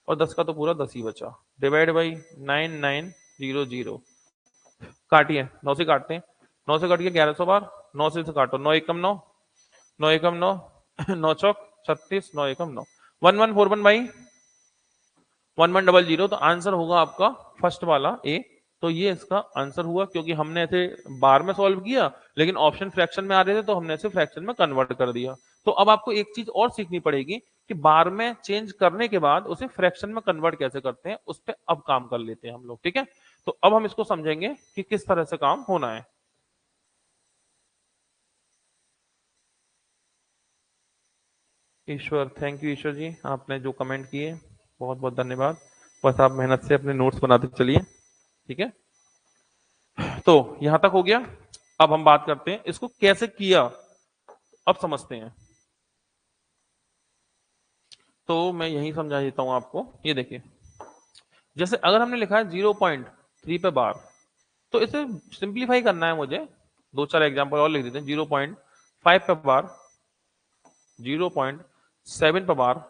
और 10 का तो पूरा 10 ही बचा, डिवाइड बाई 9900। काटिए, 9 से काटते हैं, 9 से कट गया 1100 बार, 9 से काटो, 9 एकम 9, 9 एकम 9, 9 चौक 36, 9 एकम 9, 1141 बाई 1100, तो आंसर होगा आपका फर्स्ट वाला ए। तो ये इसका आंसर हुआ, क्योंकि हमने ऐसे बार में सॉल्व किया, लेकिन ऑप्शन फ्रैक्शन में आ रहे थे तो हमने इसे फ्रैक्शन में कन्वर्ट कर दिया। तो अब आपको एक चीज और सीखनी पड़ेगी कि बार में चेंज करने के बाद उसे फ्रैक्शन में कन्वर्ट कैसे करते हैं, उस पर अब काम कर लेते हैं हम लोग। ठीक है, तो अब हम इसको समझेंगे कि किस तरह से काम होना है। ईश्वर, थैंक यू ईश्वर जी, आपने जो कमेंट किए बहुत बहुत धन्यवाद। बस आप मेहनत से अपने नोट्स बनाते चलिए। ठीक है, तो यहां तक हो गया। अब हम बात करते हैं इसको कैसे किया, अब समझते हैं। तो मैं यही समझा देता हूं आपको, ये देखिए, जैसे अगर हमने लिखा है 0.3 पे बार, तो इसे सिंप्लीफाई करना है मुझे, 2 4 एग्जांपल और लिख देते हैं। 0.5 पे बार, 0.7 पे बार,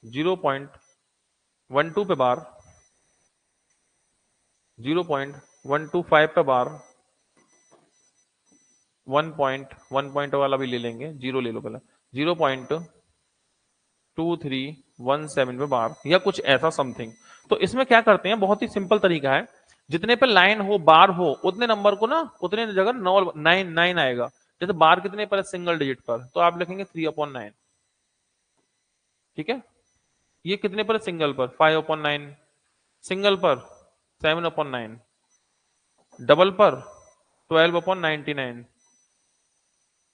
0.12 पे बार, 0.125 पे बार, 1 पॉइंट वाला भी ले लेंगे, 0 ले लो पहले, 0.2317 पे बार, या कुछ ऐसा समथिंग। तो इसमें क्या करते हैं, बहुत ही सिंपल तरीका है, जितने पे लाइन हो बार हो उतने नंबर को ना, उतने जगह 9 आएगा। जैसे बार कितने पर है, सिंगल डिजिट पर, तो आप लिखेंगे 3/9। ठीक है, ये कितने पर है, सिंगल पर, 5/9, सिंगल पर 7/9, डबल पर 12/99,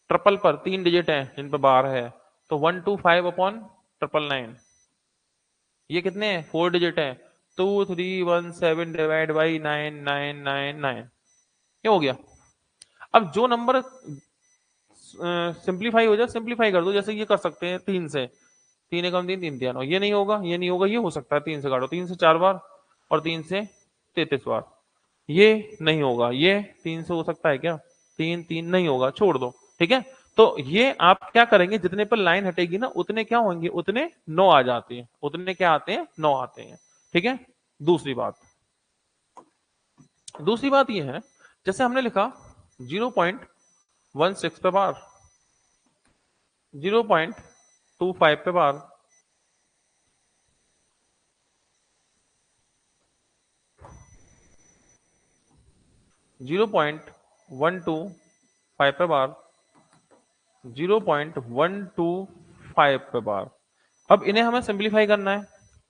ट्रिपल पर 3 डिजिट है जिन पर बार है, तो 125/999। ये कितने हैं, 4 डिजिट है, 2317 डिवाइड बाई 9999, ये हो गया। अब जो नंबर सिंप्लीफाई हो जाए, सिंप्लीफाई कर दो, जैसे ये कर सकते हैं 3 से, 3 एकम 3 3 3 ये नहीं होगा, ये नहीं होगा, ये हो सकता है 3 से काटो, 3 से 4 बार और 3 से 33 बार, ये नहीं होगा, ये 3 से हो सकता है क्या? 3 3 नहीं होगा, छोड़ दो। ठीक है, तो ये आप क्या करेंगे, जितने पर लाइन हटेगी ना उतने क्या होंगे, उतने 9 आ जाते हैं, उतने क्या आते हैं, 9 आते हैं। ठीक है, दूसरी बात, दूसरी बात ये है, जैसे हमने लिखा 0.16 पे बार, 0.25 पे बार, 0.125 पे बार, 0.125 पे बार। अब इन्हें हमें सिंप्लीफाई करना है।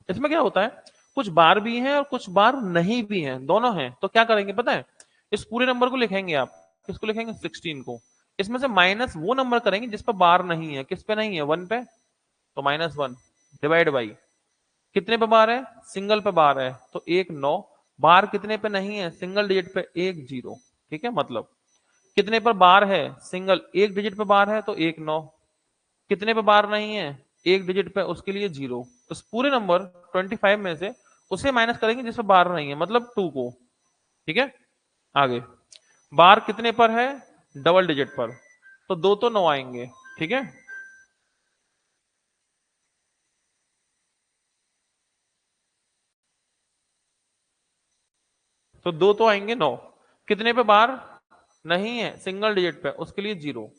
इसमें क्या होता है, कुछ बार भी हैं और कुछ बार नहीं भी हैं, दोनों हैं। तो क्या करेंगे पता है, इस पूरे नंबर को लिखेंगे आप, किसको लिखेंगे, 16 को। इसमें से माइनस वो नंबर करेंगे जिस पर बार नहीं है। किस पे नहीं है, 1 पे, तो -1 डिवाइड बाई कितने पे बार है, सिंगल पे बार है तो 1 9, बार कितने पे नहीं है, सिंगल डिजिट पे 1 0। ठीक है, मतलब कितने पर बार है, सिंगल एक डिजिट पे बार है तो 1 9, कितने पे बार नहीं है, एक डिजिट पे, उसके लिए 0। उस पूरे नंबर 25 में से उसे माइनस करेंगे जिस पे बार नहीं है, मतलब 2 को। ठीक है, आगे बार कितने पर है, डबल डिजिट पर, तो 2 तो 9 आएंगे। ठीक है, तो 2 तो आएंगे 9, कितने पे बार नहीं है, सिंगल डिजिट पे, उसके लिए 0।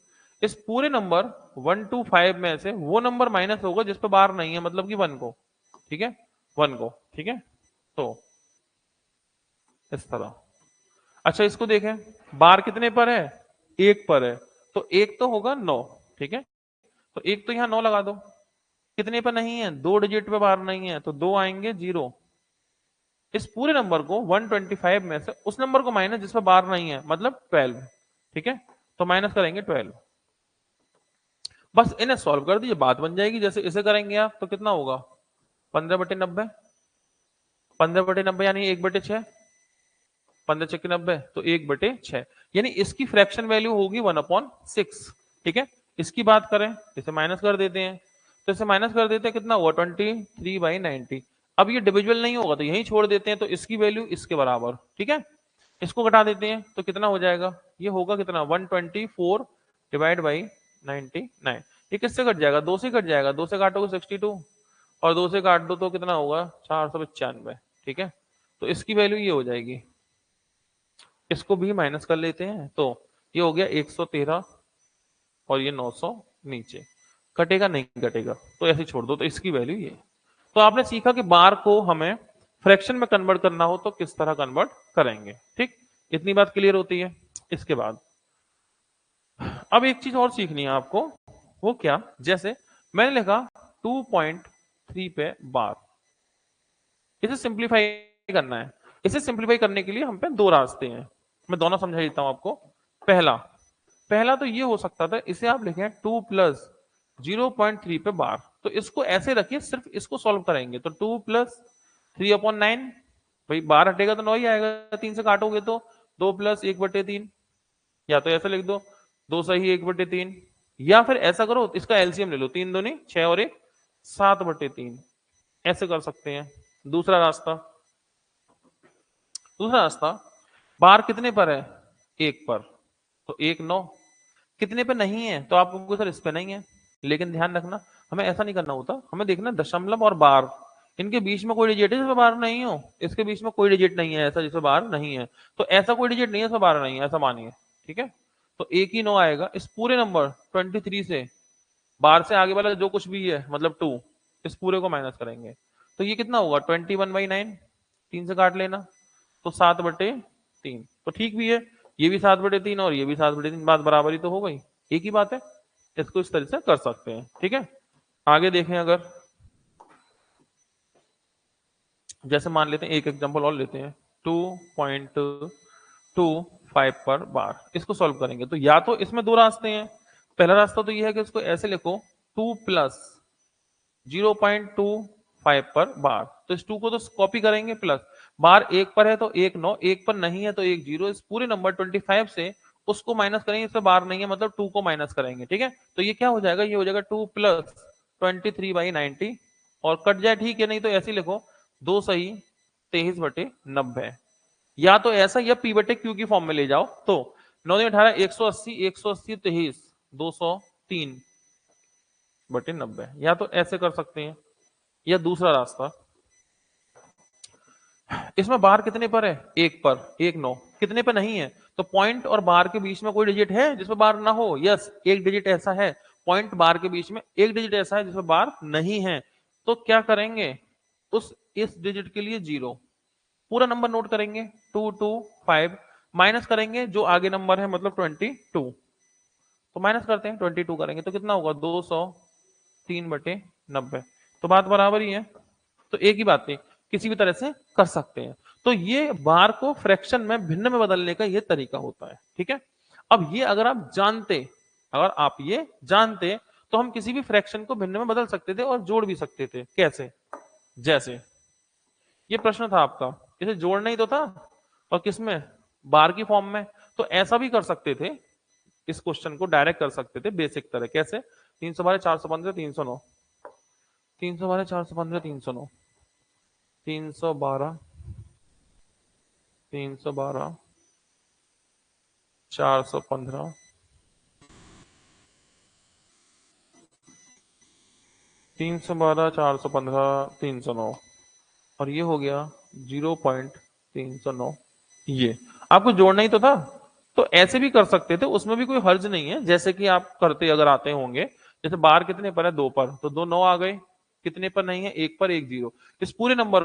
इस पूरे नंबर 125 में से वो नंबर माइनस होगा जिस पे बार नहीं है, मतलब कि 1 को। ठीक है, 1 को। ठीक है, तो इस तरह। अच्छा, इसको देखें, बार कितने पर है, एक पर है, तो एक तो होगा 9। ठीक है, तो एक तो यहां 9 लगा दो। कितने पर नहीं है, दो डिजिट पे बार नहीं है, तो दो आएंगे 0। इस पूरे नंबर को 125 में से उस नंबर को माइनस जिस पर बार नहीं है, मतलब 12। ठीक है, तो माइनस करेंगे 12। बस इन्हें सॉल्व कर दीजिए, बात बन जाएगी। जैसे इसे करेंगे आप तो कितना होगा, 15/90, 15/90 यानी 1/6, 15×6 = 90, तो 1/6, यानी इसकी फ्रैक्शन वैल्यू होगी 1/6। ठीक है, इसकी बात करें, इसे माइनस कर देते हैं, तो इसे माइनस कर देते हैं, कितना हुआ, 23/90। अब ये डिविजुअल नहीं होगा तो यही छोड़ देते हैं, तो इसकी वैल्यू इसके बराबर। ठीक है, इसको घटा देते हैं तो कितना हो जाएगा, ये होगा कितना, 124 डिवाइड बाई 99। ये किससे कट जाएगा, दो से कट जाएगा, दो से काटोगे 62, और दो से काट दो तो कितना होगा, 495। ठीक है, तो इसकी वैल्यू ये हो जाएगी। इसको भी माइनस कर लेते हैं, तो ये हो गया 113, और ये 900 नीचे, कटेगा नहीं कटेगा, तो ऐसे छोड़ दो, तो इसकी वैल्यू ये। तो आपने सीखा कि बार को हमें फ्रैक्शन में कन्वर्ट करना हो तो किस तरह कन्वर्ट करेंगे। ठीक, इतनी बात क्लियर होती है। इसके बाद अब एक चीज और सीखनी है आपको, वो क्या, जैसे मैंने लिखा 2.3 पे बार, इसे सिंप्लीफाई करना है। इसे सिंप्लीफाई करने के लिए हम पे दो रास्ते हैं, मैं दोनों समझा देता हूं आपको। पहला पहला तो ये हो सकता था, इसे आप लिखें 2 प्लस 0.3 पे बार, तो इसको ऐसे रखिए, सिर्फ इसको सॉल्व करेंगे तो 2 + 3/9, भाई बार हटेगा तो 9 ही आएगा, 3 से काटोगे तो 2 + 1/3, या तो ऐसा लिख दो 2 सही 1/3, या फिर ऐसा करो, इसका एलसीएम ले लो, 3 दूनी 6 और 1 7/3, ऐसे कर सकते हैं। दूसरा रास्ता, दूसरा रास्ता, बार कितने पर है, एक पर, तो 1 9, कितने पे नहीं है, तो आप कहोगे सर इस पे नहीं है, लेकिन ध्यान रखना, हमें ऐसा नहीं करना होता, हमें देखना दशमलव और बार, इनके बीच में कोई डिजिट है जिसमें बार नहीं हो, इसके बीच में कोई डिजिट नहीं है ऐसा जिसमें बार नहीं है, तो ऐसा कोई डिजिट नहीं है जिसमें बार नहीं है, ऐसा मानिए। ठीक है, तो एक ही 9 आएगा। इस पूरे नंबर 23 से बार से आगे वाला जो कुछ भी है, मतलब 2, इस पूरे को माइनस करेंगे, तो ये कितना होगा, 21/9, 3 से काट लेना, तो 7/3, तो ठीक भी है, ये भी 7/3 और ये भी 7/3, बात बराबर ही तो हो गई, एक ही बात है। इसको इस तरह से कर सकते हैं। ठीक है, आगे देखें, अगर जैसे मान लेते हैं, एक एग्जांपल और लेते हैं, 2.25 पर बार, इसको सॉल्व करेंगे तो या तो इसमें दो रास्ते हैं। पहला रास्ता तो ये है कि इसको ऐसे लिखो, 2 + 0.25 पर बार, तो इस 2 को तो कॉपी करेंगे, प्लस बार एक पर है तो 1 9, एक पर नहीं है तो 1 0, इस पूरे नंबर 25 से उसको माइनस करेंगे, इससे बार नहीं है मतलब 2 को माइनस करेंगे। ठीक है, तो ये क्या हो जाएगा, ये हो जाएगा 2 + 23/90, और कट जाए ठीक है, नहीं तो ऐसे लिखो 2 सही 23/90, या तो ऐसा या पी बटे क्यू की फॉर्म में ले जाओ। तो 9 18 180 180 23 203 बटे 90, या तो ऐसे कर सकते हैं या दूसरा रास्ता, इसमें बार कितने पर है, एक पर, एक 9 कितने पर नहीं है, तो पॉइंट और बार के बीच में कोई डिजिट है जिसमें बार ना हो, यस एक डिजिट ऐसा है, पॉइंट बार के बीच में एक डिजिट ऐसा है जिसमें बार नहीं है। तो क्या करेंगे, उस इस डिजिट के लिए 0, पूरा नंबर नोट करेंगे 2 2 5, माइनस करेंगे जो आगे नंबर है मतलब 22, तो माइनस करते हैं 22 करेंगे तो कितना होगा 203 बटे 90, तो बात बराबर ही है। तो एक ही बात है, किसी भी तरह से कर सकते हैं। तो ये बार को फ्रैक्शन में भिन्न में बदलने का ये तरीका होता है, ठीक है। अब ये अगर आप जानते, अगर आप ये जानते तो हम किसी भी फ्रैक्शन को भिन्न में बदल सकते थे और जोड़ भी सकते थे। कैसे, जैसे ये प्रश्न था आपका, इसे जोड़ना ही तो था और किसमें, बार की फॉर्म में, तो ऐसा भी कर सकते थे, इस क्वेश्चन को डायरेक्ट कर सकते थे बेसिक तरह। कैसे, 312 415 309, 312 415 309, 312 312 415 312 415 309, और ये हो गया 0.309। ये आपको जोड़ना ही तो था, तो ऐसे भी कर सकते थे, उसमें भी कोई हर्ज नहीं है। जैसे कि आप करते अगर आते होंगे, जैसे बार कितने पर है, 2 पर, तो 2 9 आ गए, कितने पर नहीं है, 1 पर 1 0, इस पूरे नंबर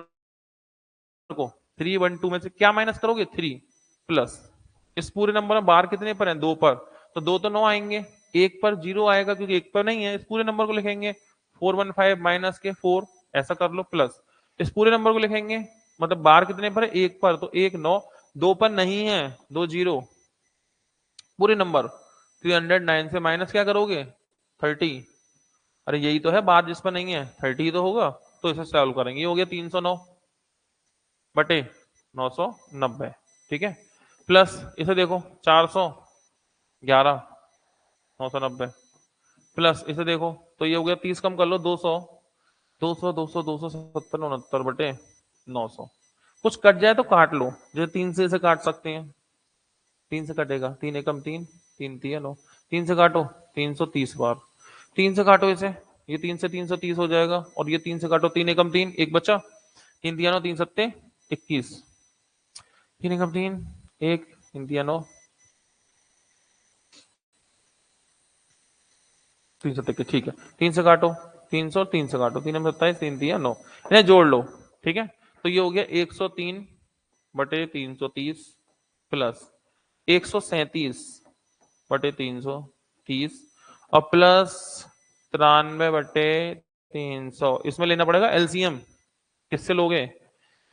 को 3 1 2 में से क्या माइनस करोगे, 3 प्लस इस पूरे नंबर में बार कितने पर है, 2 पर, तो 2 तो 9 आएंगे, 1 पर 0 आएगा क्योंकि 1 पर नहीं है, इस पूरे नंबर को लिखेंगे 415 माइनस के 4, ऐसा कर लो, प्लस इस पूरे नंबर को लिखेंगे, मतलब बार कितने पर है, 1 पर, तो 1 9, 2 पर नहीं है, 2 0, पूरे नंबर 309 से माइनस क्या करोगे, 30, अरे यही तो है बार जिस पर नहीं है, 30 तो होगा, तो इसे सॉल्व करेंगे, ये हो गया 309 बटे 990, ठीक है। प्लस इसे देखो 411 990, प्लस इसे देखो तो ये हो गया 30 कम कर लो 200 200 200 270 69 बटे 900, कुछ कट जाए तो काट लो, जो 3 से इसे काट सकते हैं, 3 से कटेगा, 3 एकम 3 3 3 9, 3 से काटो 330 बार, 3 से काटो इसे, ये 3 से 330 हो जाएगा, और ये 3 से काटो, 3 एकम 3, एक बचा, 3 3 9 3 सत्ते 21, 3 एकम 3 1 3 3 9 3 सत्ते के, ठीक है, 3 से काटो 300, 3 से काटो 3 27 3 3 9, इन्हें जोड़ लो, ठीक है। तो ये हो गया 103 बटे 330 प्लस 137 बटे 330 और प्लस 93 बटे 300, इसमें लेना पड़ेगा एलसीएम, किससे लोगे,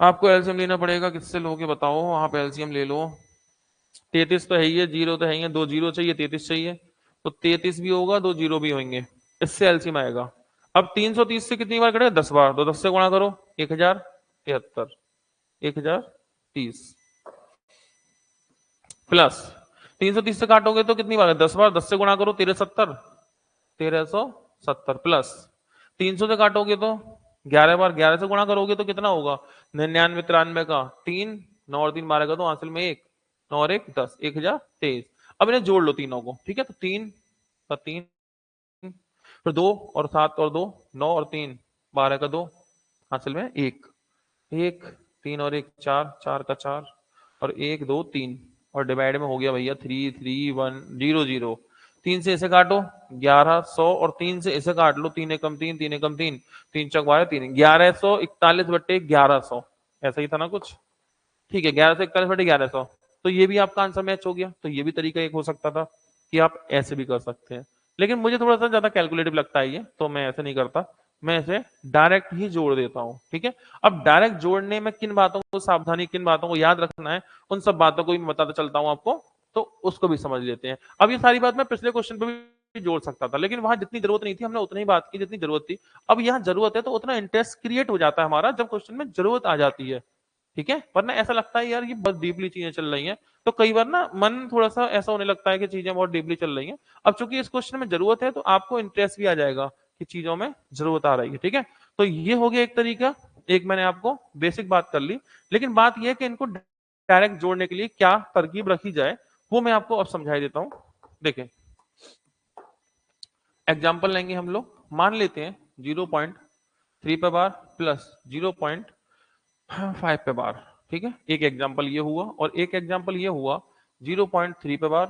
आपको एलसीएम लेना पड़ेगा, किससे लोगे बताओ, आप एलसीएम ले लो, 33 तो है ही है, जीरो तो है ही है, 2 जीरो चाहिए, 33 चाहिए, तो 33 भी होगा, 2 जीरो भी होंगे, इससे एलसीएम आएगा। अब 330 से कितनी बार कटेगा, 10 बार, तो 10 से गुणा करो, 1073 1030 प्लस 330 से काटोगे तो कितनी बार, 10 बार, 10 से गुणा करो 1370 प्लस 300 से काटोगे तो 11 बार, 11 से गुणा करोगे तो कितना होगा, 99 93 का 3 9 और 3 12 का, तो हासिल में 1 9 और 1 10 1023। अब इन्हें जोड़ लो तीनों को, ठीक है, तो 3 का 3, फिर 2 और 7 और 2 9 और 3 12 का 2, हासिल में 1 1 3 और 1 4 4 का 4 और 1 2 3, और डिवाइड में हो गया भैया 3 3 1 0 0, 3 से इसे काटो 1100 और 3 से इसे काट लो, 3 एकम 3 3 एकम 3 3 चौक 12 3 1141 बटे 1100, ऐसा ही था ना कुछ, ठीक है, 1141 बटे 1100, तो ये भी आपका आंसर मैच हो गया। तो ये भी तरीका एक हो सकता था कि आप ऐसे भी कर सकते हैं, लेकिन मुझे थोड़ा सा ज्यादा कैलकुलेटिव लगता है ये, तो मैं ऐसे नहीं करता, मैं इसे डायरेक्ट ही जोड़ देता हूं, ठीक है। अब डायरेक्ट जोड़ने में किन बातों को सावधानी, किन बातों को याद रखना है, उन सब बातों को भी मैं बताता चलता हूं आपको, तो उसको भी समझ लेते हैं। अब ये सारी बात मैं पिछले क्वेश्चन पे भी जोड़ सकता था, लेकिन वहां जितनी जरूरत नहीं थी, हमने उतनी ही बात की जितनी जरूरत थी। अब यहाँ जरूरत है तो उतना इंटरेस्ट क्रिएट हो जाता है हमारा जब क्वेश्चन में जरूरत आ जाती है, ठीक है, वरना ऐसा लगता है यार ये बहुत डीपली चीजें चल रही हैं, तो कई बार ना मन थोड़ा सा ऐसा होने लगता है कि चीजें बहुत डीपली चल रही हैं। अब चूंकि इस क्वेश्चन में जरूरत है तो आपको इंटरेस्ट भी आ जाएगा कि चीजों में जरूरत आ रही है, ठीक है। तो ये हो गया एक तरीका, एक मैंने आपको बेसिक बात कर ली, लेकिन बात यह है कि इनको डायरेक्ट जोड़ने के लिए क्या तरकीब रखी जाए वो मैं आपको अब समझाई देता हूं। देखें, एग्जाम्पल लेंगे हम लोग, मान लेते हैं 0.3 पे बार प्लस 0.5 पे बार। ठीक है, एक एग्जाम्पल ये हुआ और एक एग्जाम्पल ये हुआ 0.3 पे बार,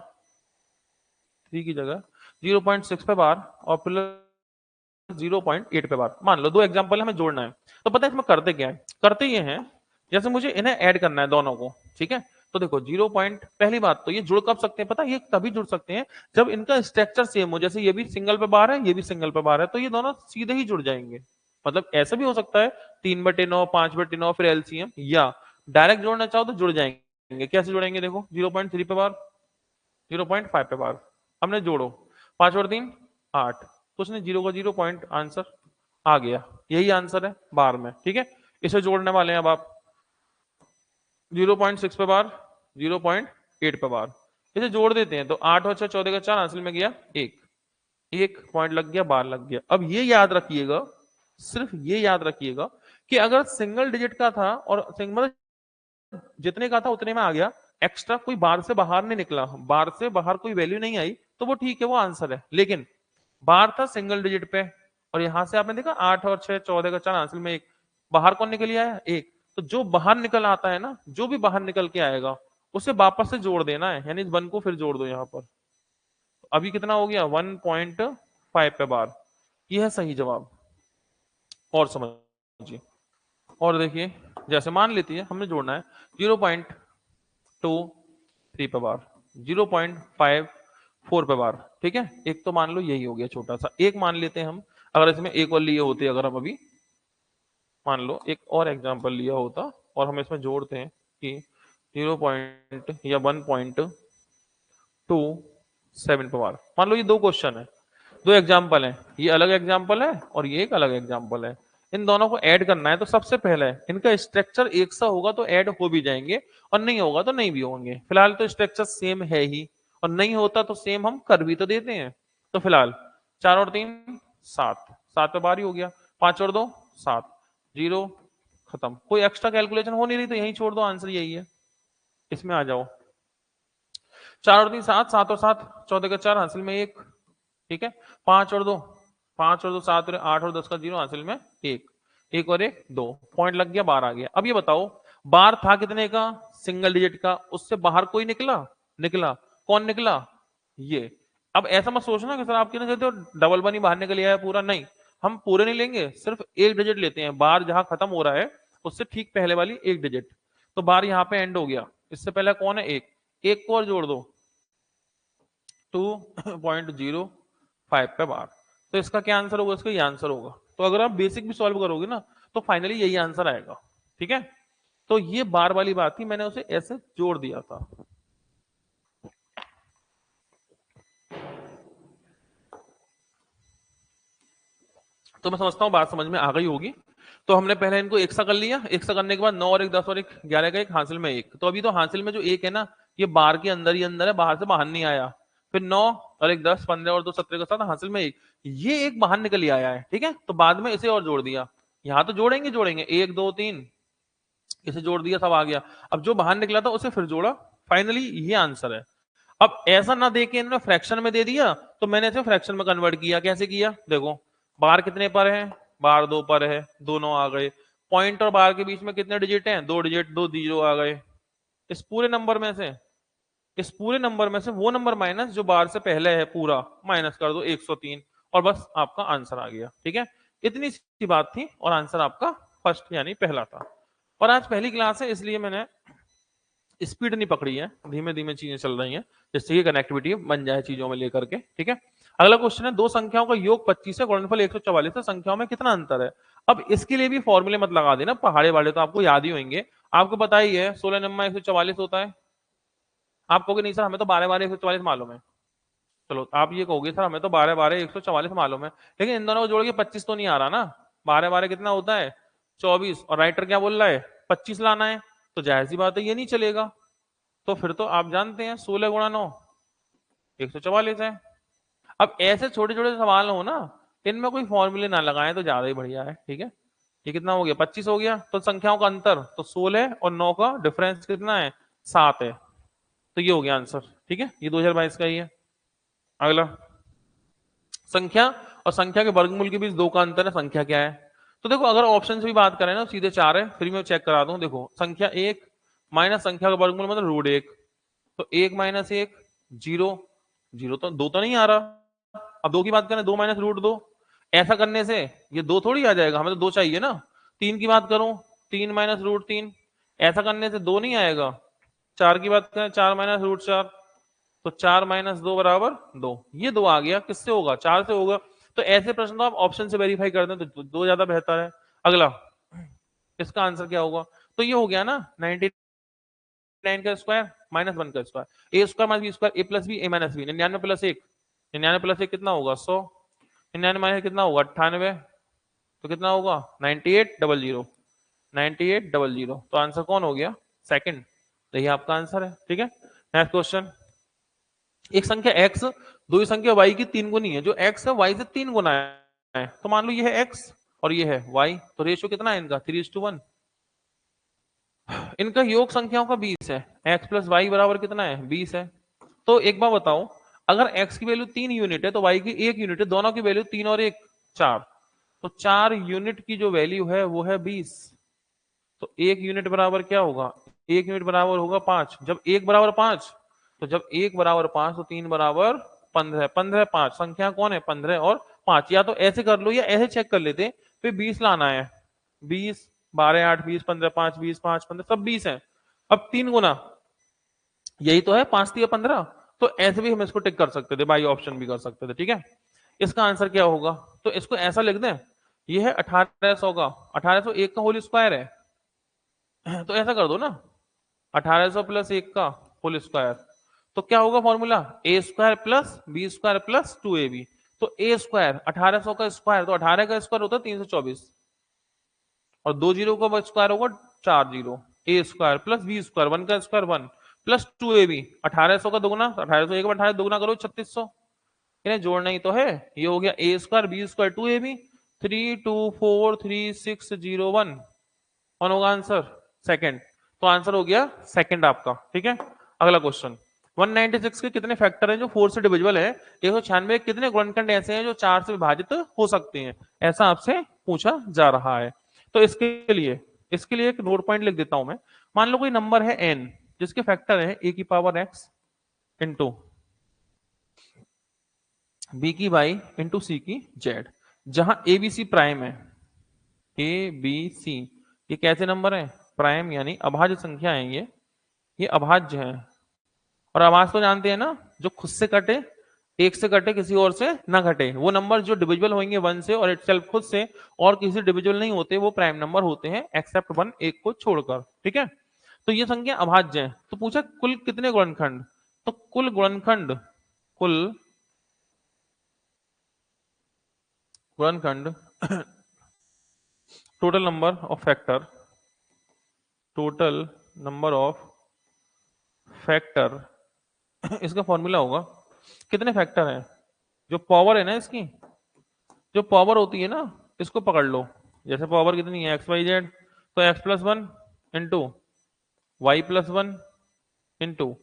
3 की जगह 0.6 पे बार और प्लस 0.8 पे बार। मान लो दो एग्जाम्पल हमें जोड़ना है, तो पता है इसमें करते क्या है, करते ये हैं जैसे मुझे इन्हें ऐड करना है दोनों को। ठीक है, तो देखो 0 पॉइंट, पहली बात तो ये जुड़ कब सकते हैं पता है, ये तभी जुड़ सकते हैं जब इनका स्ट्रक्चर सेम हो। जैसे ये भी सिंगल पे बार है, ये भी सिंगल पे बार है, तो ये दोनों सीधे ही जुड़ जाएंगे। मतलब ऐसा भी हो सकता है 3/9, 5/9 फिर एलसीएम, या डायरेक्ट जोड़ना चाहो तो जुड़ जाएंगे। कैसे जुड़ेंगे, देखो 0.3 पे बार, 0.5 पे बार, हमने जोड़ो 5 और 3 8, तो उसने 0 का 0 पॉइंट आंसर आ गया, यही आंसर है बार में। ठीक है, इसे जोड़ने वाले हैं अब आप 0.6 पे बार, 0.8 पे बार, इसे जोड़ देते हैं तो 8 और 6 14 का 4, हासिल में गया एक, एक पॉइंट लग गया, बार लग गया। अब ये याद रखिएगा, सिर्फ ये याद रखिएगा कि अगर सिंगल डिजिट का था और सिंगल जितने का था उतने में आ गया, एक्स्ट्रा कोई बार से बाहर नहीं निकला, बार से बाहर कोई वैल्यू नहीं आई, तो वो ठीक है, वो आंसर है। लेकिन बार था सिंगल डिजिट पे और यहां से आपने देखा 8 और 6 14 का 4, हासिल में एक, बाहर कौन निकल आया, एक। तो जो बाहर निकल आता है ना, जो भी बाहर निकल के आएगा उसे वापस से जोड़ देना है, यानी इस 1 को फिर जोड़ दो यहां पर। अभी कितना हो गया 1.5 पे बार, ये है सही जवाब। और समझिए, और देखिए, जैसे मान लेती है हमने जोड़ना है 0.23 पे बार, 0.54 पे बार। ठीक है, एक तो मान लो यही हो गया छोटा सा, एक मान लेते हैं हम, अगर इसमें एक और लिए होते, अगर हम अभी मान लो एक और एग्जांपल लिया होता और हम इसमें जोड़ते हैं कि 0 पॉइंट या 1.27 पे बार। मान लो ये दो क्वेश्चन है, दो एग्जाम्पल है, ये अलग एग्जाम्पल है और ये एक अलग एग्जाम्पल है, इन दोनों को ऐड करना है। तो सबसे पहले इनका स्ट्रक्चर एक सा होगा तो ऐड हो भी जाएंगे, और नहीं होगा तो नहीं भी होंगे। फिलहाल तो स्ट्रक्चर सेम है ही, और नहीं होता तो सेम हम कर भी तो देते हैं। तो फिलहाल 4 और 3 7, 7 पे बार ही हो गया, 5 और 2 7, 0 खत्म। कोई एक्स्ट्रा कैलकुलेशन हो नहीं रही तो यही छोड़ दो, आंसर यही है। इसमें आ जाओ, 4 और 3 7, 7 और 7 14 का 4, हासिल में एक। ठीक है, 5 और 2 5 और 2 7 और 8 और 10 का 0, हासिल में एक, एक और एक 2 पॉइंट लग गया, बार आ गया। अब ये बताओ बार था कितने का, सिंगल डिजिट का, उससे बाहर कोई निकला, निकला, कौन निकला, ये। अब ऐसा मत सोचना कि सर आपके ना कहते हो डबल वन ही बाहर निकल आया पूरा, नहीं, हम पूरे नहीं लेंगे, सिर्फ एक डिजिट लेते हैं। बार जहां खत्म हो रहा है उससे ठीक पहले वाली एक डिजिट, तो बार यहाँ पे एंड हो गया, इससे पहले कौन है, एक, एक को और जोड़ दो 2.05 पे बार। तो इसका क्या आंसर होगा, इसका ये आंसर होगा। तो अगर आप बेसिक भी सॉल्व करोगे ना तो फाइनली यही आंसर आएगा। ठीक है, तो ये बार वाली बात थी, मैंने उसे ऐसे जोड़ दिया था। तो मैं समझता हूं बात समझ में आ गई होगी। तो हमने पहले इनको एक सा कर लिया, एक सा करने के बाद 9 और 1 10 और 1 11 का एक, हासिल में एक। तो अभी तो हासिल में जो एक है ना, ये बार के अंदर ही अंदर है, बाहर से बाहर नहीं आया। फिर 9 और 1 10, 15 और 2 17 के साथ हासिल में एक, ये एक बाहर निकल ही आया है। ठीक है, तो बाद में इसे और जोड़ दिया, यहाँ तो जोड़ेंगे जोड़ेंगे 1 2 3, इसे जोड़ दिया, सब आ गया। अब जो बाहर निकला था उसे फिर जोड़ा, फाइनली ये आंसर है। अब ऐसा ना देके इन्होंने फ्रैक्शन में दे दिया, तो मैंने इसे फ्रैक्शन में कन्वर्ट किया। कैसे किया, देखो बार कितने पर है, बार 2 पर है, दोनों आ गए। पॉइंट और बार के बीच में कितने डिजिट हैं, 2 डिजिट, 2 जीरो आ गए। इस पूरे नंबर में से, इस पूरे नंबर में से वो नंबर माइनस जो बार से पहले है, पूरा माइनस कर दो 103, और बस आपका आंसर आ गया। ठीक है, इतनी सी बात थी और आंसर आपका फर्स्ट यानी पहला था। और आज पहली क्लास है इसलिए मैंने स्पीड नहीं पकड़ी है, धीमे धीमे चीजें चल रही हैं, जिससे कि कनेक्टिविटी बन जाए चीजों में लेकर के। ठीक है, अगला क्वेश्चन है, दो संख्याओं का योग 25 है, गुणनफल 144 है, संख्याओं में कितना अंतर है। अब इसके लिए भी फॉर्मूले मत लगा देना, पहाड़े वाले तो आपको याद ही होंगे। आपको पता ही है 16 नंबर 144 होता है। आप कहोगे नहीं सर हमें तो 12 12 144 मालूम है। चलो आप ये कहोगे सर हमें तो 12 12 144 मालूम है, लेकिन इन दोनों को जोड़ के 25 तो नहीं आ रहा ना। 12 12 कितना होता है 24, और राइटर क्या बोल रहा है 25 लाना है, तो जाहिर सी बात है ये नहीं चलेगा। तो फिर तो आप जानते हैं 16 गुणा 9 144 है। अब ऐसे छोटे छोटे सवाल हो ना, इनमें कोई फॉर्मूले ना लगाएं तो ज्यादा ही बढ़िया है। ठीक है, ये कितना हो गया 25 हो गया, तो संख्याओं का अंतर तो 16 और 9 का डिफरेंस कितना है 7 है। तो ये हो गया आंसर, ठीक है, ये 2022 का ही है। अगला, संख्या और संख्या के वर्गमूल के बीच 2 का अंतर है, संख्या क्या है? तो देखो अगर ऑप्शन से भी बात करें ना सीधे 4 है, फिर मैं चेक करा दूं। देखो संख्या 1 माइनस संख्या का वर्गमूल मतलब √1, तो 1 माइनस 1 0, 0 तो 2 तो नहीं आ रहा। अब 2 की बात करें, 2 माइनस √2, ऐसा करने से ये 2 थोड़ी आ जाएगा, हमें तो 2 चाहिए ना। 3 की बात करूं, 3 माइनस √3, ऐसा करने से 2 नहीं आएगा। 4 की बात करें, 4 माइनस √4, तो 4 माइनस 2 बराबर 2, ये 2 आ गया, किससे होगा? 4 से होगा। तो ऐसे प्रश्न तो आप ऑप्शन से वेरीफाई कर दें तो 2 ज्यादा बेहतर है। अगला, इसका आंसर क्या होगा? तो ये हो गया ना 99 का स्क्वायर माइनस 1 का स्क्वायर, ए स्क्वायर माइनस बी स्क्वायर, ए प्लस बी ए माइनस बी, 99 प्लस 1, 99 प्लस 1 कितना होगा? 100, 99 माइनस कितना होगा? 98, तो कितना होगा? 9800, 9800। तो आंसर कौन हो गया? सेकंड। तो ये आपका आंसर है, ठीक है। नेक्स्ट क्वेश्चन, एक संख्या x दूसरी संख्या y की 3 गुनी है, जो x है y से 3 गुना है। तो मान लो ये है x और ये है y, तो रेशियो कितना है इनका? 3:1। इनका योग संख्याओं का 20 है, x प्लस वाई बराबर कितना है? 20 है। तो एक बार बताओ, अगर x की वैल्यू 3 यूनिट है तो y की 1 यूनिट है, दोनों की वैल्यू 3 और 1 4, तो 4 यूनिट की जो वैल्यू है वो है 20। तो 1 यूनिट बराबर क्या होगा? 1 यूनिट बराबर होगा 5। जब 1 बराबर 5, तो जब 1 बराबर 5 तो 3 बराबर 15, 15 5, संख्या कौन है? 15 और 5। या तो ऐसे कर लो या ऐसे चेक कर लेते, फिर 20 लाना है। 20 12 8 20 15 5 20 5 15 सब 20 है। अब 3 गुना, यही तो है 5 3 15। तो ऐसे भी हम इसको टिक कर सकते थे, बाई ऑप्शन भी कर सकते थे, ठीक है। इसका आंसर क्या होगा? तो इसको ऐसा लिख दें, ये है 1800 का, 1801 का होल स्क्वायर है। तो ऐसा कर दो ना, 1800 प्लस 1 का होल स्क्वायर, तो क्या होगा formula? A square plus b square plus 2ab। तो ए स्क्वायर 1800 का स्क्वायर, तो 18 का स्क्वायर होता है 324, और 2 जीरो का स्क्वायर होगा 4 जीरो। ए स्क्वायर प्लस बी स्क्वायर, 1 का स्क्वायर 1 प्लस 2ab, 1800 का दोगुना, 1801 का 18 दोगुना करो 3600, इन्हें जोड़ना ही तो है। ये हो गया ए स्क्वायर बी स्क्वायर 2ab, 324361 कौन होगा आंसर? सेकंड। तो आंसर हो गया सेकंड आपका, ठीक है। अगला क्वेश्चन, 196 के कितने फैक्टर हैं जो 4 से डिविजिबल है? 196 कितने गुणनखंड ऐसे हैं जो 4 से विभाजित हो सकते हैं? ऐसा आपसे पूछा जा रहा है। तो इसके लिए एक नोट पॉइंट लिख देता हूं मैं। मान लो कोई नंबर है n, जिसके फैक्टर है a की पावर x इंटू b की y इंटू c की z, जहां a b c प्राइम है। ए बी सी ये कैसे नंबर है? प्राइम, यानी अभाज्य संख्या है ये अभाज्य है। और अभाज्य तो जानते हैं ना, जो खुद से कटे, एक से कटे, किसी और से ना घटे, वो नंबर जो डिविजिबल होंगे 1 से और इटसेल्फ खुद से, और किसी डिविजिबल नहीं होते, वो प्राइम नंबर होते हैं, एक्सेप्ट 1 एक को छोड़कर, ठीक है। तो ये संख्या अभाज्य है। तो पूछा कुल कितने गुणनखंड? तो कुल गुणनखंड total number of factor, total number of factor इसका फॉर्मूला होगा, कितने फैक्टर हैं, जो पावर है ना इसकी, जो पावर होती है ना, इसको पकड़ लो। जैसे पावर कितनी है? एक्स वाई जेड, तो x plus 1 into y plus 1 into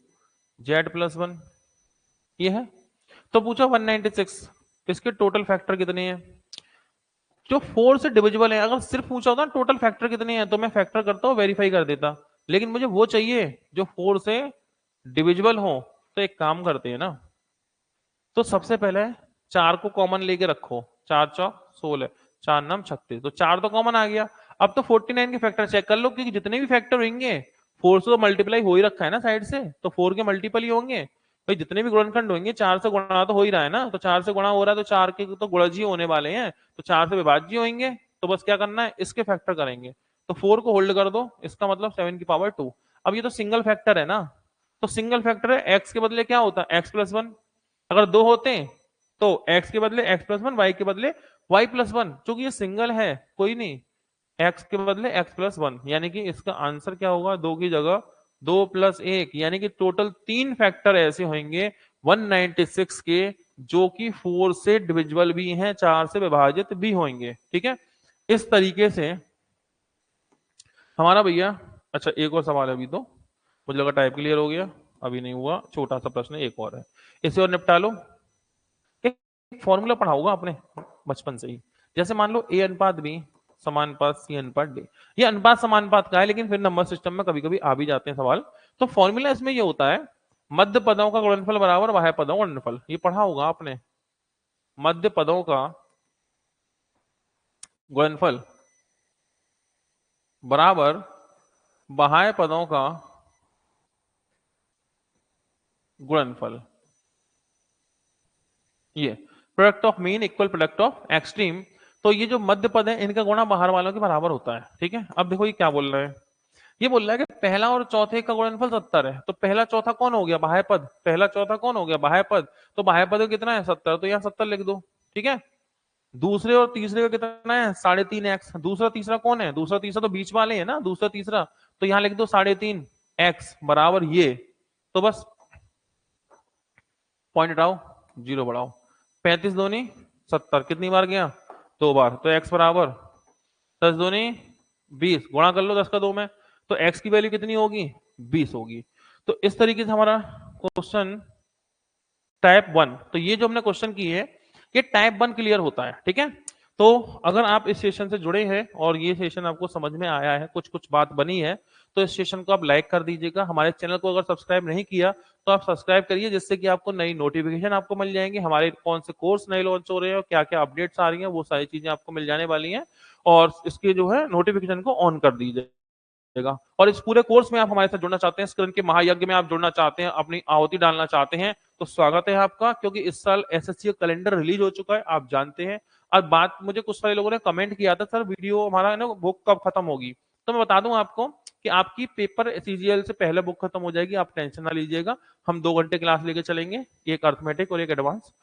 z plus 1, ये है। तो पूछा 196, इसके टोटल फैक्टर कितने हैं जो 4 से डिविजिबल है? अगर सिर्फ पूछा होता ना टोटल फैक्टर कितने हैं, तो मैं फैक्टर करता हूँ, वेरीफाई कर देता, लेकिन मुझे वो चाहिए जो 4 से डिविजिबल हो। तो एक काम करते हैं ना, तो सबसे पहले 4 को कॉमन लेके रखो, 4 चौक 16, 4 नाम 36, तो 4 तो कॉमन आ गया। अब तो 49 के फैक्टर चेक कर लो, क्योंकि जितने भी फैक्टर होंगे 4 से तो मल्टीप्लाई हो ही रखा है ना साइड से, तो 4 के मल्टीपल ही होंगे भाई। जितने भी गुणनखंड होंगे 4 से गुणा तो हो ही रहा है ना, तो 4 से गुणा हो रहा है, तो 4 के तो गुणज ही होने वाले हैं, तो 4 से विभाज्य होंगे। तो बस क्या करना है, इसके फैक्टर करेंगे। तो 4 को होल्ड कर दो, इसका मतलब 7 की पावर 2। अब ये तो सिंगल फैक्टर है ना, तो सिंगल फैक्टर है, एक्स के बदले क्या होता है? X plus 1। अगर 2 होते हैं तो x के बदले x प्लस 1, वाई के बदले y प्लस 1, क्योंकि ये सिंगल है, कोई नहीं, x के बदले x प्लस 1, यानी कि इसका आंसर क्या होगा? 2 की जगह 2 प्लस 1, यानी कि टोटल 3 फैक्टर ऐसे होंगे 196 के, जो कि 4 से डिविजिबल भी हैं, 4 से विभाजित भी होंगे, ठीक है। इस तरीके से हमारा भैया, अच्छा एक और सवाल है अभी तो, मुझे लगा टाइप क्लियर हो गया, अभी नहीं हुआ, छोटा सा प्रश्न एक और है, इसे और निपटा लो। एक फॉर्मूला पढ़ा होगा आपने बचपन से ही, जैसे मान लो ए अनुपात बी समानुपात सी अनुपात डी। ये अनुपात समानुपात का है, लेकिन फिर नंबर सिस्टम में कभी कभी आ भी जाते हैं सवाल। तो फॉर्मूला इसमें ये होता है, मध्य पदों का गुणनफल बराबर बाह्य पदों का गुणनफल। ये पढ़ा होगा आपने, मध्य पदों का गुणनफल बराबर बाह्य पदों का गुणनफल। ये product of mean equal product of extreme. तो ये जो मध्य पद है इनका गुणा बाहर वालों के बराबर होता है। ठीक है, अब देखो ये क्या बोल रहा है, ये बोल रहा है कि पहला और चौथे का गुणनफल 70 है। तो पहला चौथा कौन हो गया, बाह्य पद। पहला चौथा कौन हो गया, बाह्य पद। तो बाह्य पद कितना है, 70, तो यहाँ 70 लिख दो। ठीक है, दूसरे और तीसरे का कितना है, 3.5x। दूसरा तीसरा कौन है, दूसरा तीसरा तो बीच वाले है ना, दूसरा तीसरा, तो यहाँ लिख दो 3.5x बराबर ये। तो बस पॉइंट हटाओ, जीरो बढ़ाओ, 35 दूनी 70, कितनी बार गया, 2 बार। तो x बराबर 10 दूनी 20, गुणा कर लो 10 का 2 में, तो x की वैल्यू कितनी होगी, 20 होगी। तो इस तरीके से हमारा क्वेश्चन टाइप 1, तो ये जो हमने क्वेश्चन की है ये टाइप 1 क्लियर होता है। ठीक है, तो अगर आप इस सेशन से जुड़े हैं और ये सेशन आपको समझ में आया है, कुछ कुछ बात बनी है, तो इस सेशन को आप लाइक कर दीजिएगा। हमारे चैनल को अगर सब्सक्राइब नहीं किया तो आप सब्सक्राइब करिए, जिससे कि आपको नई नोटिफिकेशन आपको मिल जाएंगे, हमारे कौन से कोर्स नए लॉन्च हो रहे हैं और क्या क्या अपडेट्स आ रही हैं, वो सारी चीजें आपको मिल जाने वाली हैं। और इसके जो है नोटिफिकेशन को ऑन कर दीजिए। और इस पूरे कोर्स में आप हमारे साथ जुड़ना चाहते हैं, स्करण के महायज्ञ में आप जुड़ना चाहते हैं, अपनी आहुति डालना चाहते हैं, तो स्वागत है आपका, क्योंकि इस साल एसएससी का कैलेंडर रिलीज हो चुका है, आप जानते हैं। अब बात, मुझे कुछ सारे लोगों ने कमेंट किया था, सर वीडियो हमारा है ना बुक कब खत्म होगी। तो मैं बता दूं आपको कि आपकी पेपर सीजीएल से पहले बुक खत्म हो जाएगी, आप टेंशन ना लीजिएगा। हम 2 घंटे क्लास लेके चलेंगे, एक अर्थमेटिक और एक एडवांस,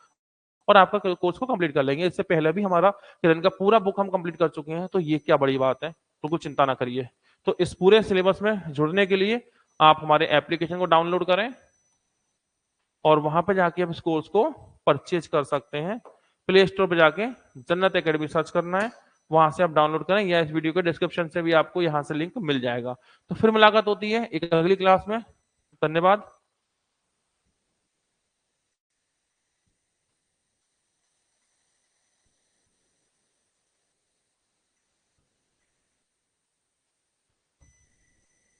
और आपका कोर्स को कंप्लीट कर लेंगे। इससे पहले भी हमारा किरण का पूरा बुक हम कंप्लीट कर चुके हैं, तो ये क्या बड़ी बात है, तो कुछ चिंता ना करिए। तो इस पूरे सिलेबस में जुड़ने के लिए आप हमारे एप्लीकेशन को डाउनलोड करें और वहां पे जाके आप इस कोर्स को परचेज कर सकते हैं। प्ले स्टोर पे जाके जन्नत एकेडमी सर्च करना है, वहां से आप डाउनलोड करें, या इस वीडियो के डिस्क्रिप्शन से भी आपको यहाँ से लिंक मिल जाएगा। तो फिर मुलाकात होती है एक अगली क्लास में। धन्यवाद।